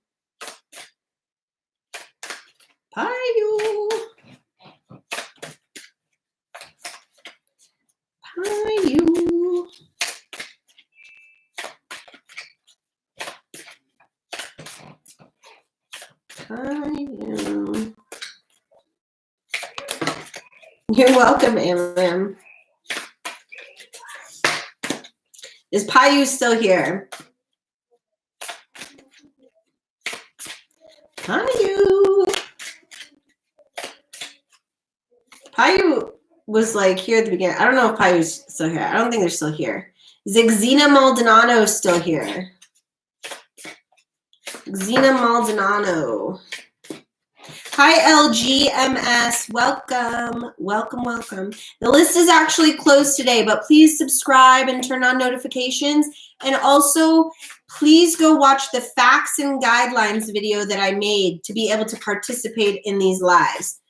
Payu. You're welcome, Amram. Is Payu still here? Payu. Payu was like here at the beginning. I don't know if Payu's still here. I don't think they're still here. Xena Maldonado is still here. Xena Maldonado. Hi, LGMS. Welcome. Welcome, welcome. The list is actually closed today, but please subscribe and turn on notifications. And also, please go watch the facts and guidelines video that I made to be able to participate in these lives.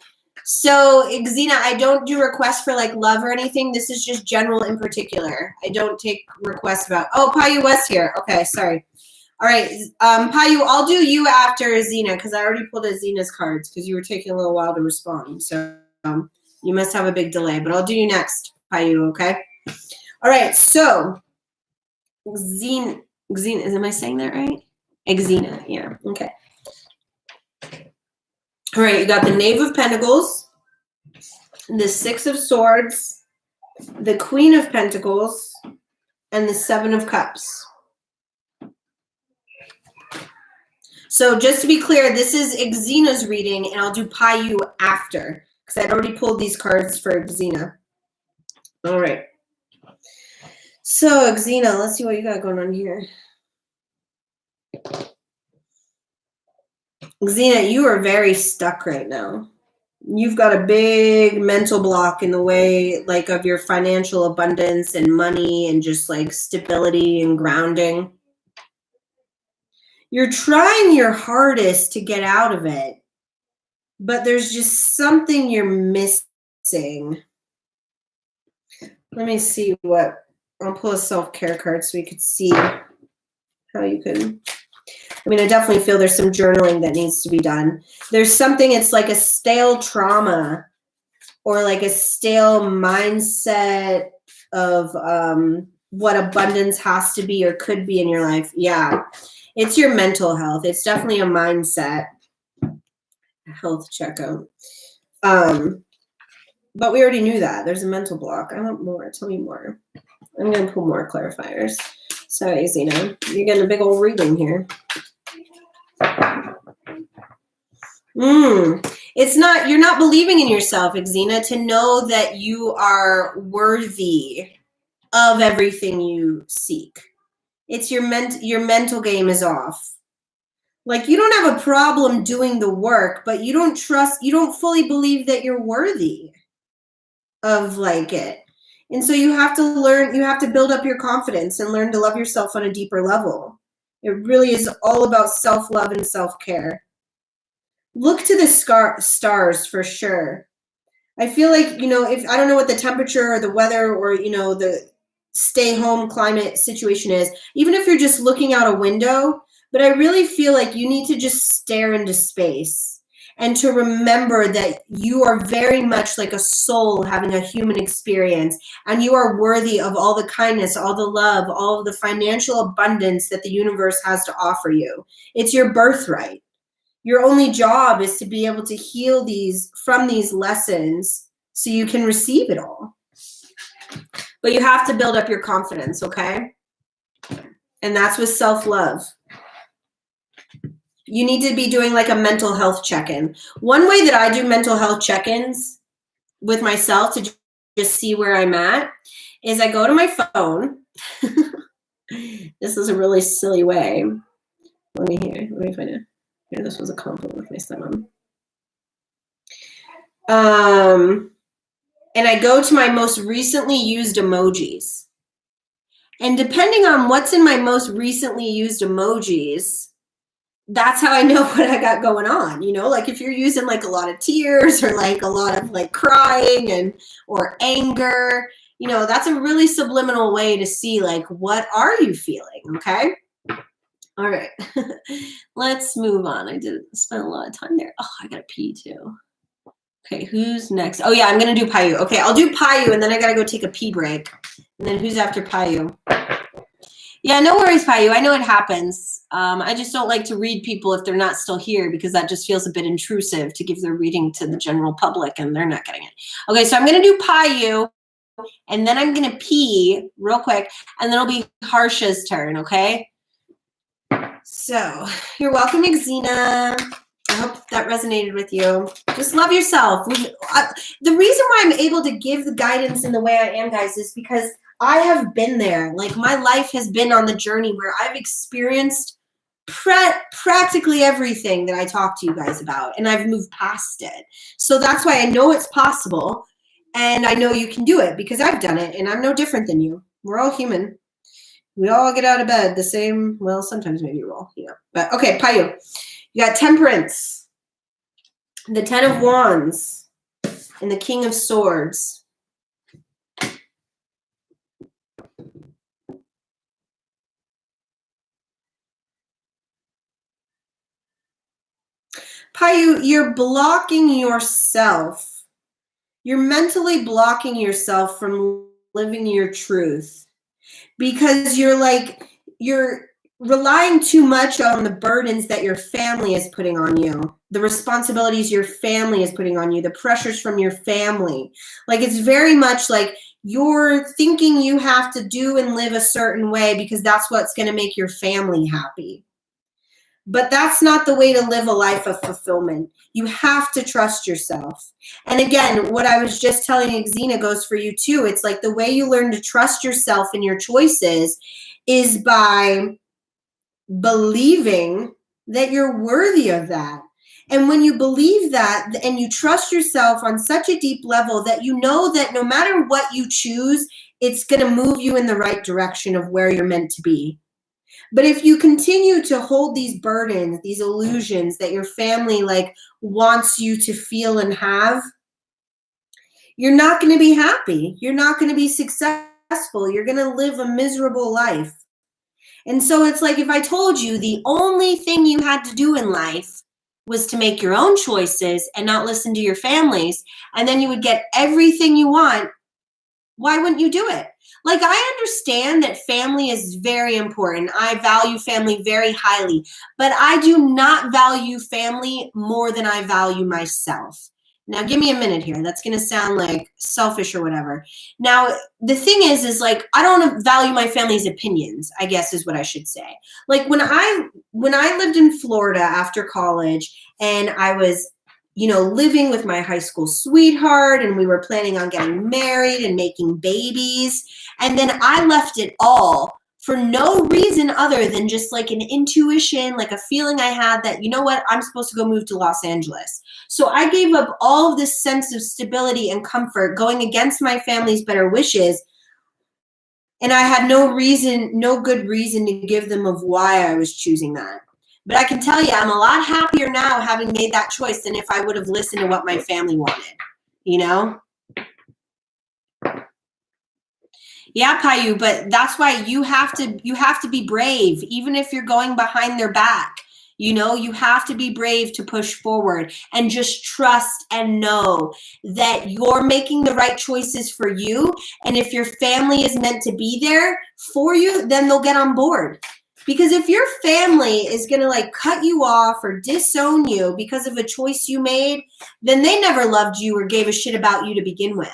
So, Xena, I don't do requests for like love or anything. This is just general in particular. I don't take requests about, oh, Payu was here. Okay, sorry. All right, Payu, I'll do you after Xena because I already pulled Xena's cards because you were taking a little while to respond. So you must have a big delay, but I'll do you next, Payu, okay? All right, so Xena, am I saying that right? Xena, yeah, okay. All right, you got the Knave of Pentacles, the Six of Swords, the Queen of Pentacles, and the Seven of Cups. So just to be clear, this is Xena's reading, and I'll do Payu after, because I'd already pulled these cards for Xena. All right. So, Xena, let's see what you got going on here. Xena, you are very stuck right now. You've got a big mental block in the way, like, of your financial abundance and money and just, like, stability and grounding. You're trying your hardest to get out of it, but there's just something you're missing. Let me see what, I'll pull a self-care card so we could see how you can, I mean, I definitely feel there's some journaling that needs to be done. There's something, it's like a stale trauma or like a stale mindset of what abundance has to be or could be in your life. Yeah. It's your mental health. It's definitely a mindset health checkup. But we already knew that. There's a mental block. I want more. Tell me more. I'm going to pull more clarifiers. Sorry, Xena. You're getting a big old reading here. It's not, you're not believing in yourself, Xena, to know that you are worthy of everything you seek. It's your mental game is off. Like, you don't have a problem doing the work, but you don't fully believe that you're worthy of like it. And so you have to build up your confidence and learn to love yourself on a deeper level. It really is all about self-love and self-care. Look to the stars for sure. I feel like, if I don't know what the temperature or the weather or, the stay home climate situation is, even if you're just looking out a window, but I really feel like you need to just stare into space and to remember that you are very much like a soul having a human experience, and you are worthy of all the kindness, all the love, all of the financial abundance that the universe has to offer you. It's your birthright. Your only job is to be able to heal from these lessons so you can receive it all. But you have to build up your confidence, okay? And that's with self-love. You need to be doing like a mental health check-in. One way that I do mental health check-ins with myself to just see where I'm at is I go to my phone. This is a really silly way. Let me find it. Here, this was a compliment with my stepmom. And I go to my most recently used emojis. And depending on what's in my most recently used emojis, that's how I know what I got going on. Like if you're using like a lot of tears or like a lot of like crying or anger, that's a really subliminal way to see like, what are you feeling? Okay. All right. Let's move on. I did spend a lot of time there. Oh, I got to pee too. Okay. Who's next? Oh yeah, I'm going to do Payu. Okay. I'll do Payu and then I got to go take a pee break. And then who's after Payu? Yeah, no worries, Payu. I know it happens. I just don't like to read people if they're not still here because that just feels a bit intrusive to give their reading to the general public and they're not getting it. Okay, so I'm going to do Payu and then I'm going to pee real quick and then it'll be Harsha's turn, okay? So, you're welcome, Xena. I hope that resonated with you. Just love yourself. The reason why I'm able to give the guidance in the way I am, guys, is because I have been there. Like, my life has been on the journey where I've experienced practically everything that I talk to you guys about, and I've moved past it. So that's why I know it's possible, and I know you can do it because I've done it, and I'm no different than you. We're all human. We all get out of bed the same, well, sometimes maybe we're all, But okay, Payu. You got Temperance, the Ten of Wands, and the King of Swords. Payu, you're blocking yourself. You're mentally blocking yourself from living your truth because you're relying too much on the burdens that your family is putting on you, the responsibilities your family is putting on you, the pressures from your family. Like, it's very much like you're thinking you have to do and live a certain way because that's what's going to make your family happy. But that's not the way to live a life of fulfillment. You have to trust yourself. And again, what I was just telling Xena goes for you too. It's like the way you learn to trust yourself and your choices is by believing that you're worthy of that. And when you believe that and you trust yourself on such a deep level that you know that no matter what you choose, it's going to move you in the right direction of where you're meant to be. But if you continue to hold these burdens, these illusions that your family wants you to feel and have, you're not going to be happy. You're not going to be successful. You're going to live a miserable life. And so it's like if I told you the only thing you had to do in life was to make your own choices and not listen to your families, and then you would get everything you want, why wouldn't you do it? Like, I understand that family is very important. I value family very highly, but I do not value family more than I value myself. Now, give me a minute here. That's going to sound like selfish or whatever. Now, the thing is like, I don't value my family's opinions, I guess is what I should say. Like, when I lived in Florida after college and I was living with my high school sweetheart and we were planning on getting married and making babies. And then I left it all for no reason other than just like an intuition, like a feeling I had that, you know what, I'm supposed to go move to Los Angeles. So I gave up all of this sense of stability and comfort going against my family's better wishes. And I had no good reason to give them of why I was choosing that. But I can tell you, I'm a lot happier now having made that choice than if I would have listened to what my family wanted, Yeah, Payu, but that's why you have to be brave, even if you're going behind their back. You have to be brave to push forward and just trust and know that you're making the right choices for you. And if your family is meant to be there for you, then they'll get on board. Because if your family is going to cut you off or disown you because of a choice you made, then they never loved you or gave a shit about you to begin with,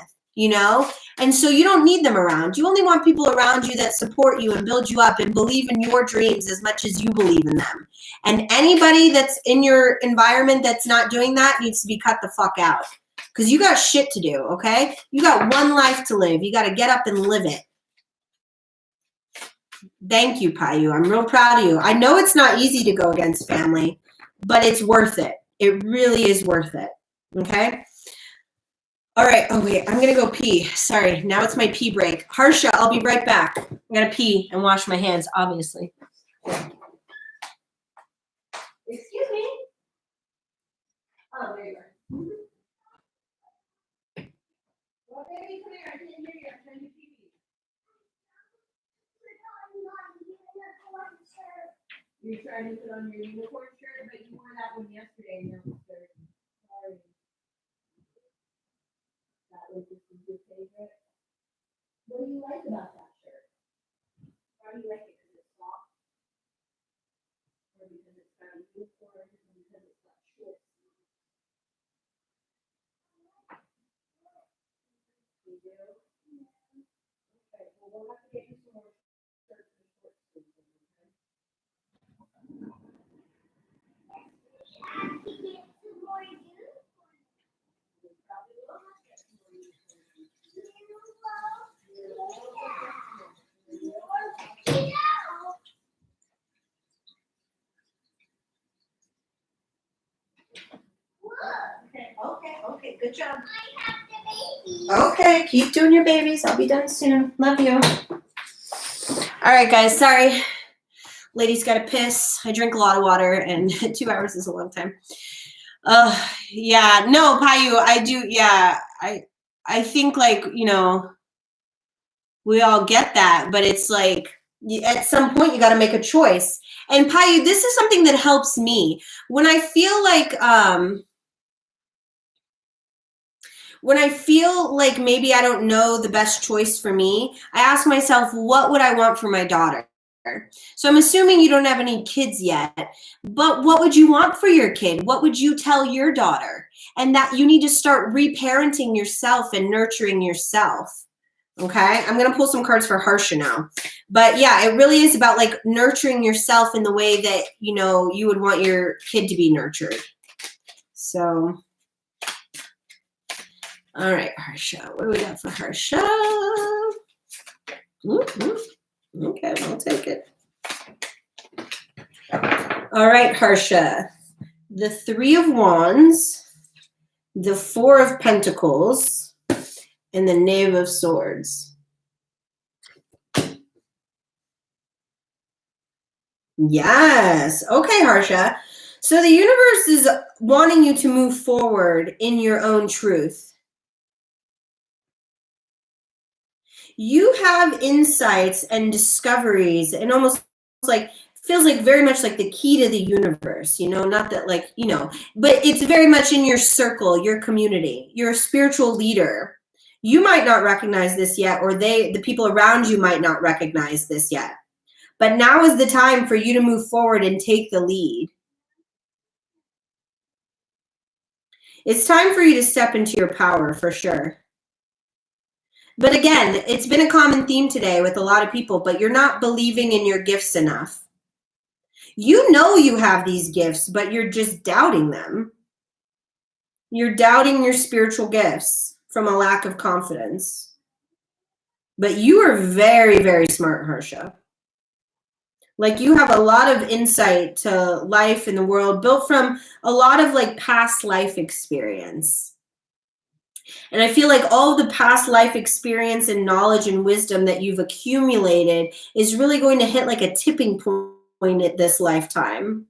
And so you don't need them around. You only want people around you that support you and build you up and believe in your dreams as much as you believe in them. And anybody that's in your environment that's not doing that needs to be cut the fuck out. Because you got shit to do, okay? You got one life to live. You got to get up and live it. Thank you, Payu. I'm real proud of you. I know it's not easy to go against family, but it's worth it. It really is worth it, okay? All right. Oh, wait. I'm going to go pee. Sorry. Now it's my pee break. Harsha, I'll be right back. I'm going to pee and wash my hands, obviously. Excuse me. Oh, there you are. Well, baby, come here. I didn't hear you. I'm trying to pee. You're trying to put on your unicorn shirt, but you wore that one yesterday. No, sorry. That was just your favorite. What do you like about that shirt? Why do you like it? Because Okay, good job. I have the baby. Okay, keep doing your babies. I'll be done soon. Love you. All right, guys, sorry. Ladies got to piss. I drink a lot of water, and 2 hours is a long time. Yeah, no, Payu, I do. Yeah, I think like, we all get that, but it's like at some point you got to make a choice. And Payu, this is something that helps me when I feel like maybe I don't know the best choice for me. I ask myself, what would I want for my daughter? So I'm assuming you don't have any kids yet, but what would you want for your kid? What would you tell your daughter? And that you need to start reparenting yourself and nurturing yourself. Okay, I'm going to pull some cards for Harsha now. But yeah, it really is about like nurturing yourself in the way that, you would want your kid to be nurtured. So, all right, Harsha, what do we got for Harsha? Okay, I'll take it. All right, Harsha, the 3 of Wands, the 4 of Pentacles, and the Knave of Swords. Yes. Okay, Harsha. So the universe is wanting you to move forward in your own truth. You have insights and discoveries and almost like feels like very much like the key to the universe, not that but it's very much in your circle, your community. You're a spiritual leader. You might not recognize this yet, or the people around you might not recognize this yet. But now is the time for you to move forward and take the lead. It's time for you to step into your power for sure. But again, it's been a common theme today with a lot of people, but you're not believing in your gifts enough. You know you have these gifts, but you're just doubting them. You're doubting your spiritual gifts from a lack of confidence. But you are very, very smart, Harsha. Like you have a lot of insight to life in the world built from a lot of like past life experience. And I feel like all of the past life experience and knowledge and wisdom that you've accumulated is really going to hit like a tipping point at this lifetime.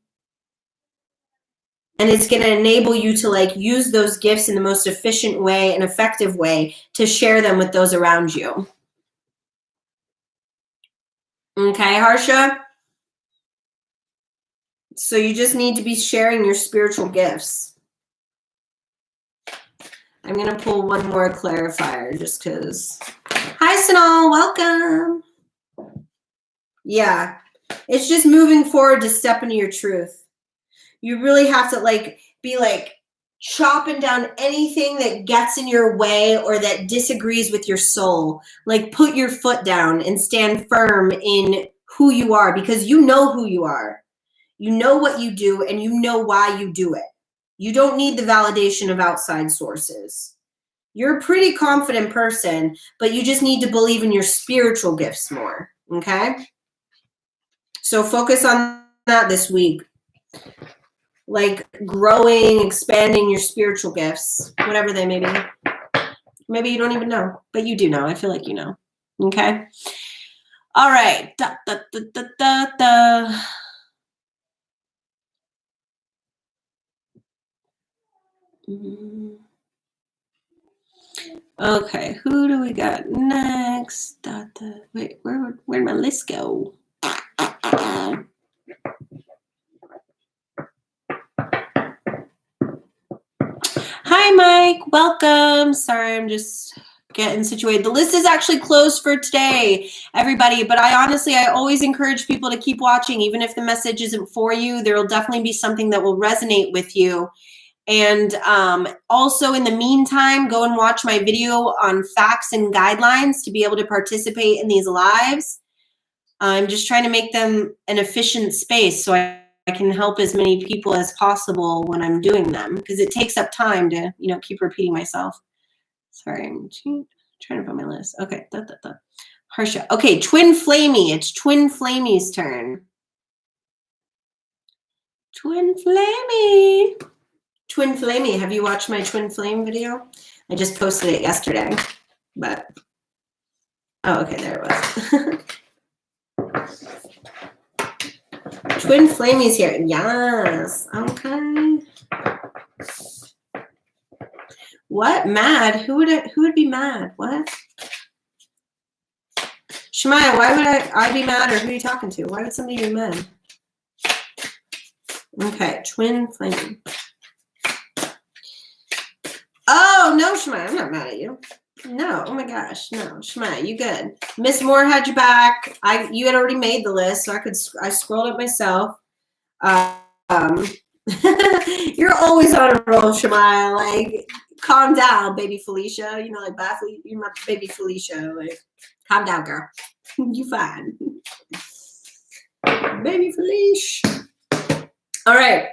And it's going to enable you to like use those gifts in the most efficient way and effective way to share them with those around you. Okay, Harsha? So you just need to be sharing your spiritual gifts. I'm going to pull one more clarifier just because. Hi, Sanal. Welcome. Yeah. It's just moving forward to step into your truth. You really have to like be like chopping down anything that gets in your way or that disagrees with your soul. Like put your foot down and stand firm in who you are because you know who you are. You know what you do and you know why you do it. You don't need the validation of outside sources. You're a pretty confident person, but you just need to believe in your spiritual gifts more, okay? So focus on that this week. Like growing, expanding your spiritual gifts, whatever they may be. Maybe you don't even know, but you do know. I feel like you know, okay? All right. Okay, who do we got next? Wait, where'd my list go? Hi, Mike. Welcome. Sorry, I'm just getting situated. The list is actually closed for today, everybody, but I always encourage people to keep watching. Even if the message isn't for you, there will definitely be something that will resonate with you. And also in the meantime, go and watch my video on facts and guidelines to be able to participate in these lives. I'm just trying to make them an efficient space so I can help as many people as possible when I'm doing them because it takes up time to, keep repeating myself. Sorry, I'm trying to find my list. Okay, Harsha. Okay, Twin Flamey. It's Twin Flamey's turn. Twin Flamey. Twin Flamey, have you watched my Twin Flame video? I just posted it yesterday, but, oh, okay, there it was. Twin Flamey's here. Yes, okay. What? Mad? Who would be mad? What? Shemaya, why would I be mad, or who are you talking to? Why would somebody be mad? Okay, Twin Flamey. Oh, no, Shemaya, I'm not mad at you. No, oh my gosh, no, Shemaya, you good. Miss Moore had your back. You had already made the list, so I scrolled it myself. You're always on a roll, Shemaya. Like, calm down, baby Felicia. You know, like, you're my baby Felicia. Like, calm down, girl. You fine. Baby Felicia. All right.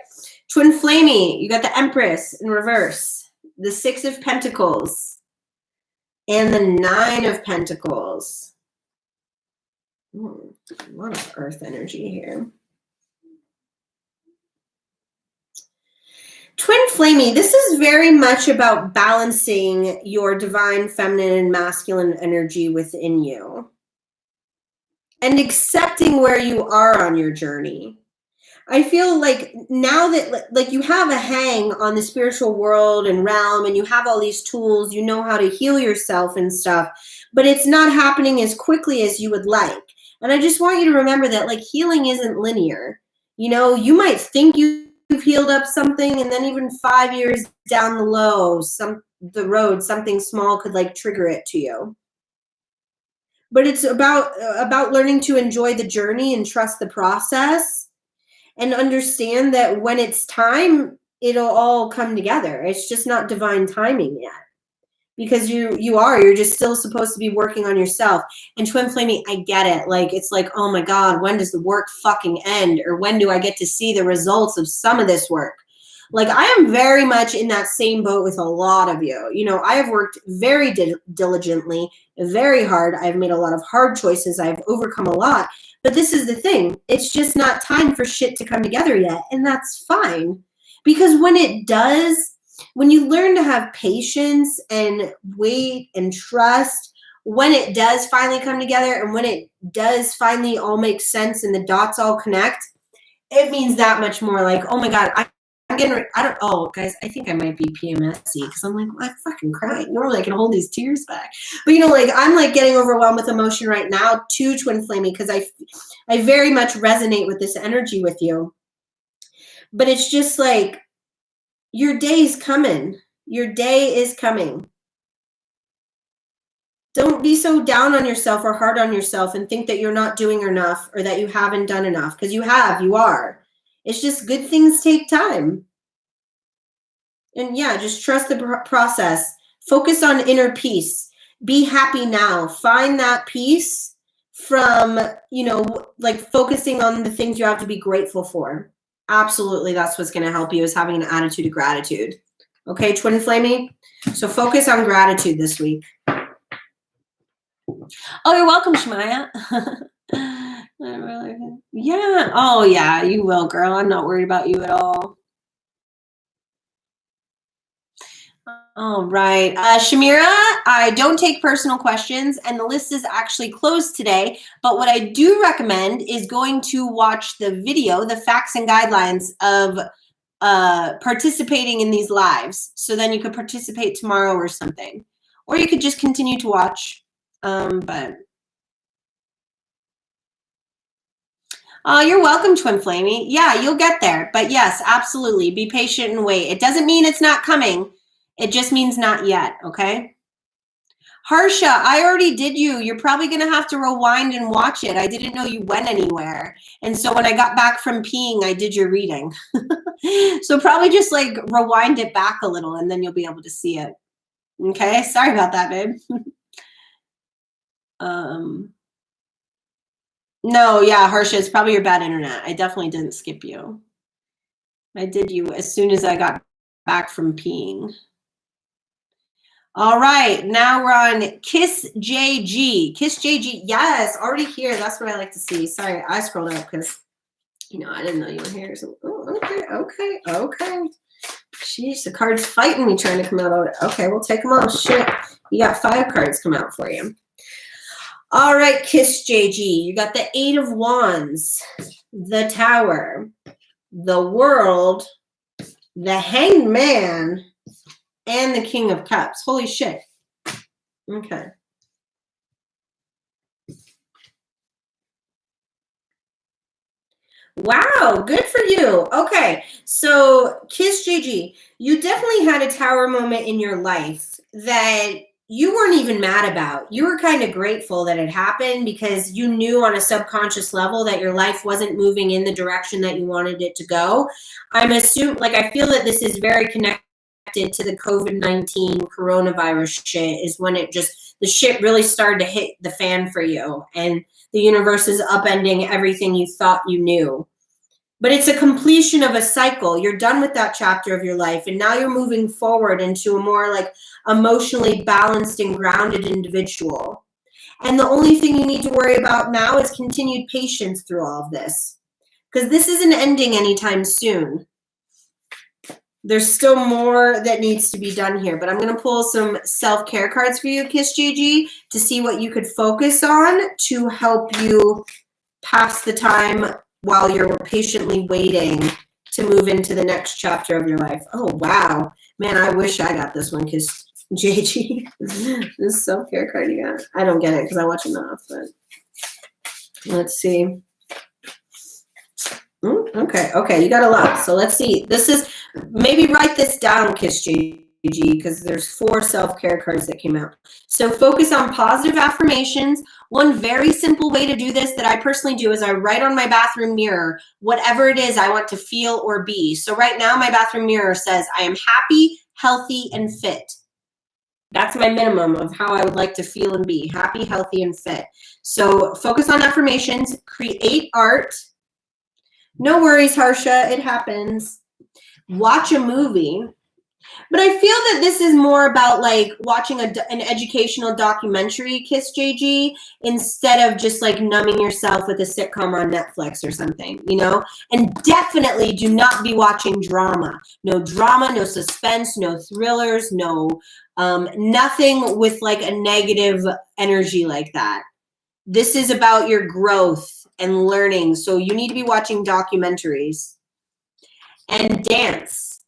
Twin Flamey, you got the Empress in reverse, the 6 of Pentacles, and the 9 of Pentacles. A lot of earth energy here. Twin Flamey, this is very much about balancing your divine feminine and masculine energy within you and accepting where you are on your journey. I feel like now that like you have a hang on the spiritual world and realm, and you have all these tools, you know how to heal yourself and stuff, but it's not happening as quickly as you would like. And I just want you to remember that like healing isn't linear. You know, you might think you've healed up something, and then even 5 years down the road, something small could like trigger it to you. But it's about learning to enjoy the journey and trust the process. And understand that when it's time, it'll all come together. It's just not divine timing yet. Because you're just still supposed to be working on yourself. And Twin Flamey, I get it. Like, it's like, oh my God, when does the work fucking end? Or when do I get to see the results of some of this work? Like, I am very much in that same boat with a lot of you. You know, I have worked very diligently, very hard. I've made a lot of hard choices. I've overcome a lot. But this is the thing. It's just not time for shit to come together yet. And that's fine. Because when it does, when you learn to have patience and wait and trust, when it does finally come together and when it does finally all make sense and the dots all connect, it means that much more. Like, oh my God, guys, I think I might be PMSy because I'm like, well, I'm fucking crying. Normally I can hold these tears back. But, you know, like, I'm like getting overwhelmed with emotion right now too, Twin Flamey, because I very much resonate with this energy with you. But it's just like, your day is coming. Your day is coming. Don't be so down on yourself or hard on yourself and think that you're not doing enough or that you haven't done enough, because you are. It's just good things take time. And yeah, just trust the process. Focus on inner peace. Be happy now. Find that peace from, you know, like focusing on the things you have to be grateful for. Absolutely, that's what's going to help you, is having an attitude of gratitude. Okay, Twin Flamey? So focus on gratitude this week. Oh, you're welcome, Shemaya. Yeah. Oh, yeah, you will, girl. I'm not worried about you at all. All right. Shamira, I don't take personal questions, and the list is actually closed today. But what I do recommend is going to watch the video, the facts and guidelines of participating in these lives. So then you could participate tomorrow or something. Or you could just continue to watch. But you're welcome, Twin Flamey. Yeah, you'll get there. But yes, absolutely. Be patient and wait. It doesn't mean it's not coming. It just means not yet, okay? Harsha, I already did you. You're probably going to have to rewind and watch it. I didn't know you went anywhere. And so when I got back from peeing, I did your reading. So probably just like rewind it back a little and then you'll be able to see it. Okay? Sorry about that, babe. No, yeah, Harsha, it's probably your bad internet. I definitely didn't skip you. I did you as soon as I got back from peeing. All right, now we're on Kiss JG. Kiss JG, yes, already here. That's what I like to see. Sorry, I scrolled up because, you know, I didn't know you were here. So, oh, okay. Jeez, the card's fighting me trying to come out of it. Okay, we'll take them all. Shit. You got 5 cards come out for you. All right, Kiss JG. You got the 8 of Wands, the Tower, the World, the Hanged Man, and the King of Cups. Holy shit. Okay. Wow, good for you. Okay, so Kiss JG, you definitely had a tower moment in your life that you weren't even mad about. You were kind of grateful that it happened because you knew on a subconscious level that your life wasn't moving in the direction that you wanted it to go. I'm assuming, like, I feel that this is very connected to the COVID-19 coronavirus shit, is when it just, the shit really started to hit the fan for you, and the universe is upending everything you thought you knew. But it's a completion of a cycle. You're done with that chapter of your life, and now you're moving forward into a more like emotionally balanced and grounded individual. And the only thing you need to worry about now is continued patience through all of this, because this isn't ending anytime soon. There's still more that needs to be done here, but I'm going to pull some self-care cards for you, Kiss GG, to see what you could focus on to help you pass the time while you're patiently waiting to move into the next chapter of your life. Oh, wow. Man, I wish I got this one, Kiss JG. This self-care card you got. I don't get it because I watch enough, but let's see. Okay, you got a lot. So let's see. This is, maybe write this down, Kiss JG, because there's 4 self-care cards that came out. So focus on positive affirmations. One very simple way to do this that I personally do is I write on my bathroom mirror whatever it is I want to feel or be. So right now my bathroom mirror says I am happy, healthy, and fit. That's my minimum of how I would like to feel and be. Happy, healthy, and fit. So focus on affirmations. Create art. No worries, Harsha. It happens. Watch a movie. But I feel that this is more about like watching an educational documentary, Kiss JG, instead of just like numbing yourself with a sitcom on Netflix or something, you know? And definitely do not be watching drama. No drama, no suspense, no thrillers, no nothing with like a negative energy like that. This is about your growth and learning. So you need to be watching documentaries and dance.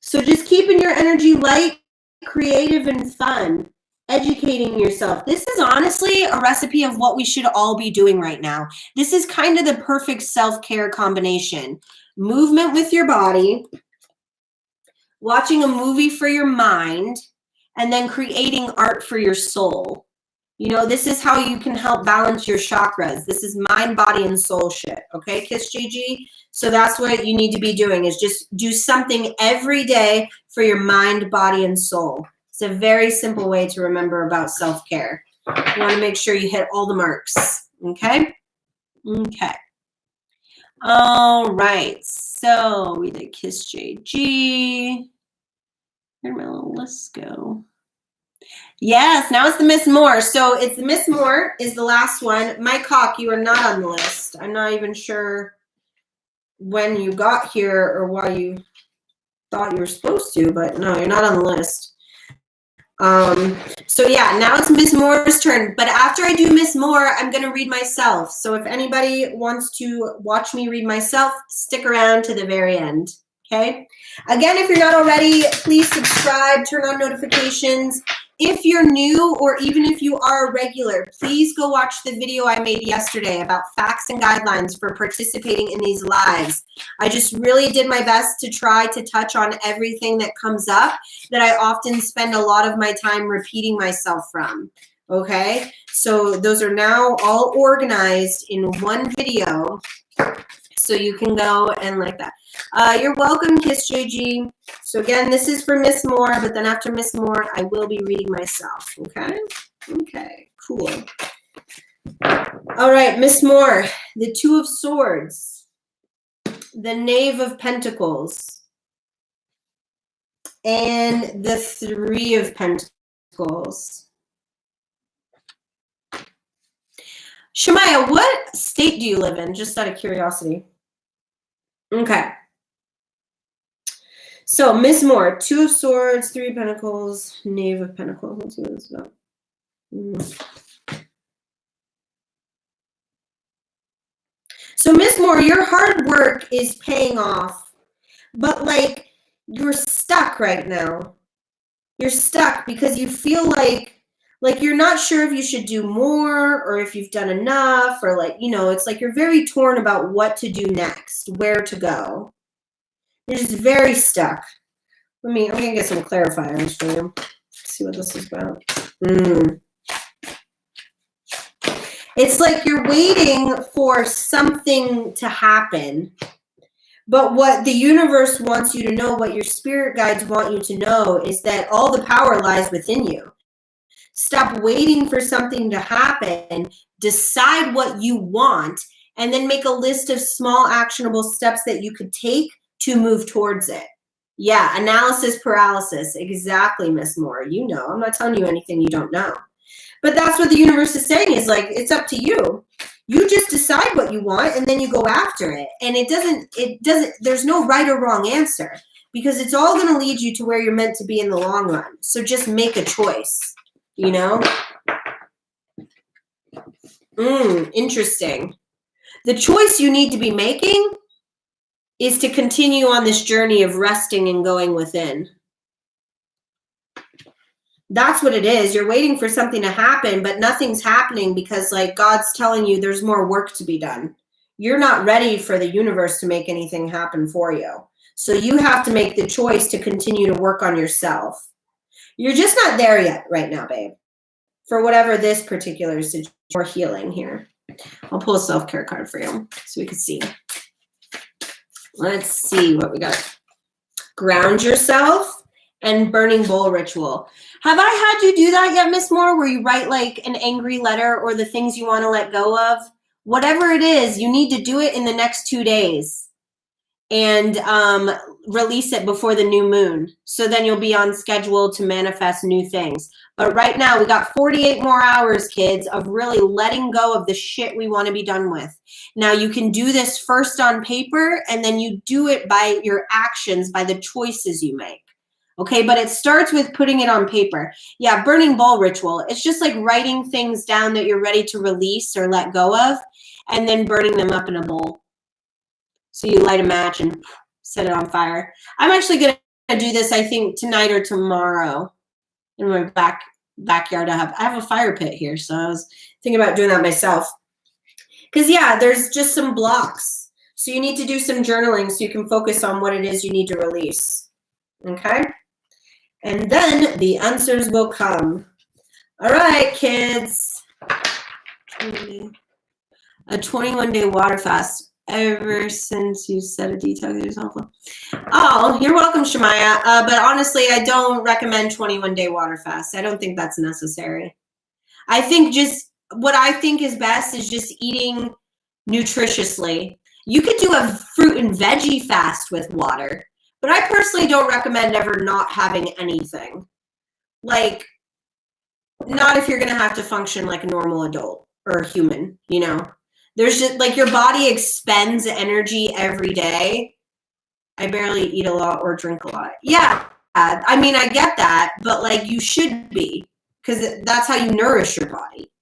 So just keeping your energy light, creative, and fun, educating yourself. This is honestly a recipe of what we should all be doing right now. This is kind of the perfect self-care combination. Movement with your body, watching a movie for your mind, and then creating art for your soul. You know, this is how you can help balance your chakras. This is mind, body, and soul shit. Okay, Kiss GG? So that's what you need to be doing, is just do something every day for your mind, body, and soul. It's a very simple way to remember about self-care. You want to make sure you hit all the marks. Okay? Okay. All right. So we did Kiss JG. Where'd my little list go? Yes, now it's the Miss Moore. So it's the Miss Moore is the last one. Mike Hawk, you are not on the list. I'm not even sure when you got here or why you thought you were supposed to, but no, you're not on the list. So yeah, now it's Miss Moore's turn. But after I do Miss Moore, I'm going to read myself. So if anybody wants to watch me read myself, stick around to the very end. Okay? Again, if you're not already, please subscribe, turn on notifications. If you're new, or even if you are a regular, please go watch the video I made yesterday about facts and guidelines for participating in these lives. I just really did my best to try to touch on everything that comes up that I often spend a lot of my time repeating myself from. Okay? So those are now all organized in one video. So you can go and like that. You're welcome, Kiss JG. So again, this is for Miss Moore, but then after Miss Moore, I will be reading myself. Okay? Okay, cool. All right, Miss Moore, the 2 of Swords, the Knave of Pentacles, and the 3 of Pentacles. Shemaya, what state do you live in? Just out of curiosity. Okay. So, Miss Moore, 2 of Swords, 3 of Pentacles, Knave of Pentacles. Let's see what it's about. So, Miss Moore, your hard work is paying off, but like you're stuck right now. You're stuck because you feel like you're not sure if you should do more or if you've done enough, or like, you know, it's like you're very torn about what to do next, where to go. You're just very stuck. I'm gonna get some clarifiers for you. See what this is about. It's like you're waiting for something to happen, but what the universe wants you to know, what your spirit guides want you to know, is that all the power lies within you. Stop waiting for something to happen. Decide what you want, and then make a list of small actionable steps that you could take to move towards it. Yeah, analysis paralysis. Exactly, Miss Moore. You know, I'm not telling you anything you don't know. But that's what the universe is saying, is like, it's up to you. You just decide what you want and then you go after it. And it doesn't, there's no right or wrong answer, because it's all going to lead you to where you're meant to be in the long run. So just make a choice, you know? Interesting. The choice you need to be making is to continue on this journey of resting and going within. That's what it is. You're waiting for something to happen, but nothing's happening because like God's telling you there's more work to be done. You're not ready for the universe to make anything happen for you. So you have to make the choice to continue to work on yourself. You're just not there yet right now, babe. For whatever this particular situation or healing here. I'll pull a self-care card for you so we can see. Let's see what we got. Ground yourself and burning bowl ritual. Have I had you do that yet, Miss Moore, where you write like an angry letter or the things you want to let go of? Whatever it is, you need to do it in the next 2 days and release it before the new moon. So then you'll be on schedule to manifest new things. But right now we got 48 more hours, kids, of really letting go of the shit we want to be done with. Now you can do this first on paper, and then you do it by your actions, by the choices you make. Okay, but it starts with putting it on paper. Yeah, burning bowl ritual. It's just like writing things down that you're ready to release or let go of, and then burning them up in a bowl. So you light a match and set it on fire. I'm actually going to do this, I think, tonight or tomorrow in my backyard. I have a fire pit here, so I was thinking about doing that myself. Because, yeah, there's just some blocks. So you need to do some journaling so you can focus on what it is you need to release. Okay? And then the answers will come. All right, kids. A 21-day water fast. Ever since you set a detox yourself. Oh, you're welcome, Shemaya. But honestly, I don't recommend 21-day water fast. I don't think that's necessary. I think just what I think is best is just eating nutritiously. You could do a fruit and veggie fast with water. But I personally don't recommend ever not having anything. Like, not if you're going to have to function like a normal adult or a human, you know. There's just, like, your body expends energy every day. I barely eat a lot or drink a lot. Yeah, I mean, I get that, but, like, you should be, because that's how you nourish your body.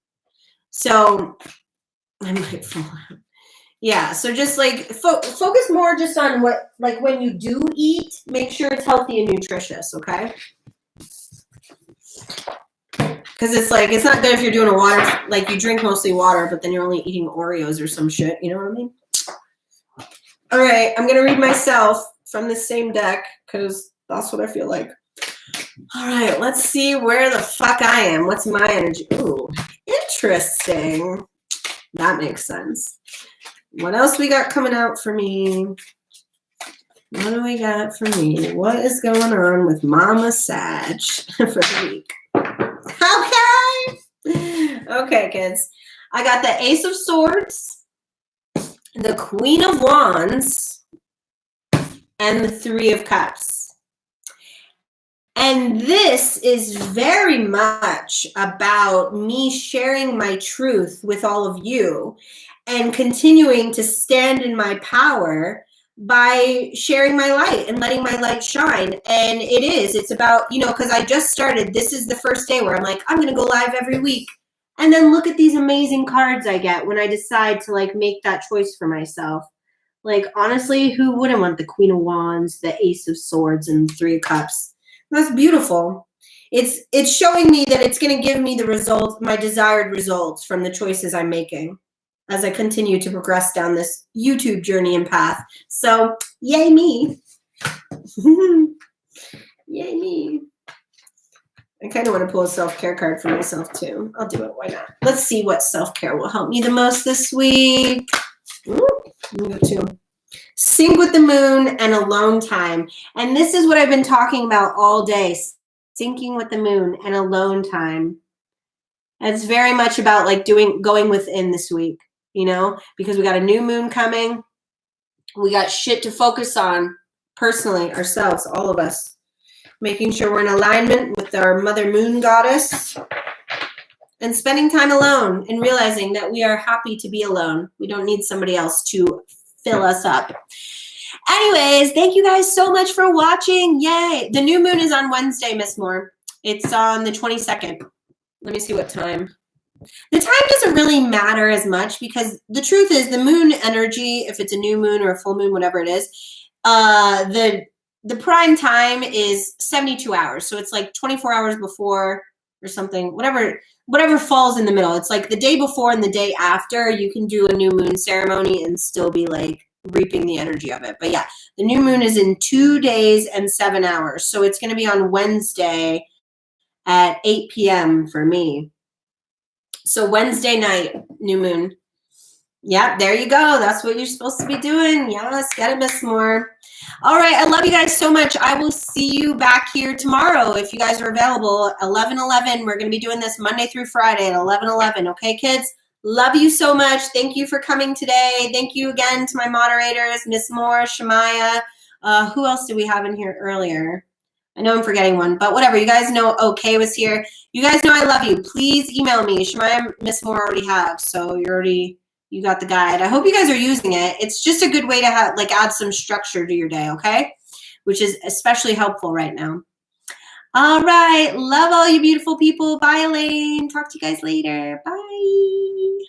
So, I might fall out. Yeah, so just like focus more just on what, like when you do eat, make sure it's healthy and nutritious, okay? Because it's like, it's not good if you're doing a water, like you drink mostly water, but then you're only eating Oreos or some shit, you know what I mean? All right, I'm going to read myself from the same deck because that's what I feel like. All right, let's see where the fuck I am. What's my energy? Ooh, interesting. That makes sense. What else we got coming out for me? What do we got for me? What is going on with Mama Sag for the week? Okay. Okay, kids. I got the Ace of Swords, the Queen of Wands, and the Three of Cups. And this is very much about me sharing my truth with all of you and continuing to stand in my power by sharing my light and letting my light shine. And it's about, because I just started, this is the first day where I'm like, I'm going to go live every week. And then look at these amazing cards I get when I decide to like make that choice for myself. Like, honestly, who wouldn't want the Queen of Wands, the Ace of Swords, and Three of Cups? That's beautiful. It's showing me that it's going to give me the results, my desired results from the choices I'm making as I continue to progress down this YouTube journey and path. So, yay me. Yay me. I kind of want to pull a self-care card for myself too. I'll do it. Why not? Let's see what self-care will help me the most this week. Ooh, I'm going to go to sync with the moon and alone time. And this is what I've been talking about all day. Syncing with the moon and alone time. It's very much about like going within this week, because we got a new moon coming. We got shit to focus on personally, ourselves, all of us. Making sure we're in alignment with our mother moon goddess and spending time alone and realizing that we are happy to be alone. We don't need somebody else to fill us up. Anyways, thank you guys so much for watching. Yay. The new moon is on Wednesday, Miss Moore. It's on the 22nd. Let me see what time. The time doesn't really matter as much because the truth is the moon energy, if it's a new moon or a full moon, whatever it is, the prime time is 72 hours. So it's like 24 hours before or something, whatever falls in the middle. It's like the day before and the day after you can do a new moon ceremony and still be like reaping the energy of it. But yeah, the new moon is in 2 days and 7 hours. So it's going to be on Wednesday at 8 p.m. for me. So Wednesday night, new moon. Yep, there you go. That's what you're supposed to be doing. Yes, get it, Miss Moore. All right, I love you guys so much. I will see you back here tomorrow if you guys are available. 11:11. We're going to be doing this Monday through Friday at 11:11. Okay, kids? Love you so much. Thank you for coming today. Thank you again to my moderators, Miss Moore, Shemaya. Who else did we have in here earlier? I know I'm forgetting one, but whatever. You guys know OK was here. You guys know I love you. Please email me. Shemaya, Miss Moore already have, so you got the guide. I hope you guys are using it. It's just a good way to add some structure to your day, okay? Which is especially helpful right now. All right. Love all you beautiful people. Bye, Elaine. Talk to you guys later. Bye.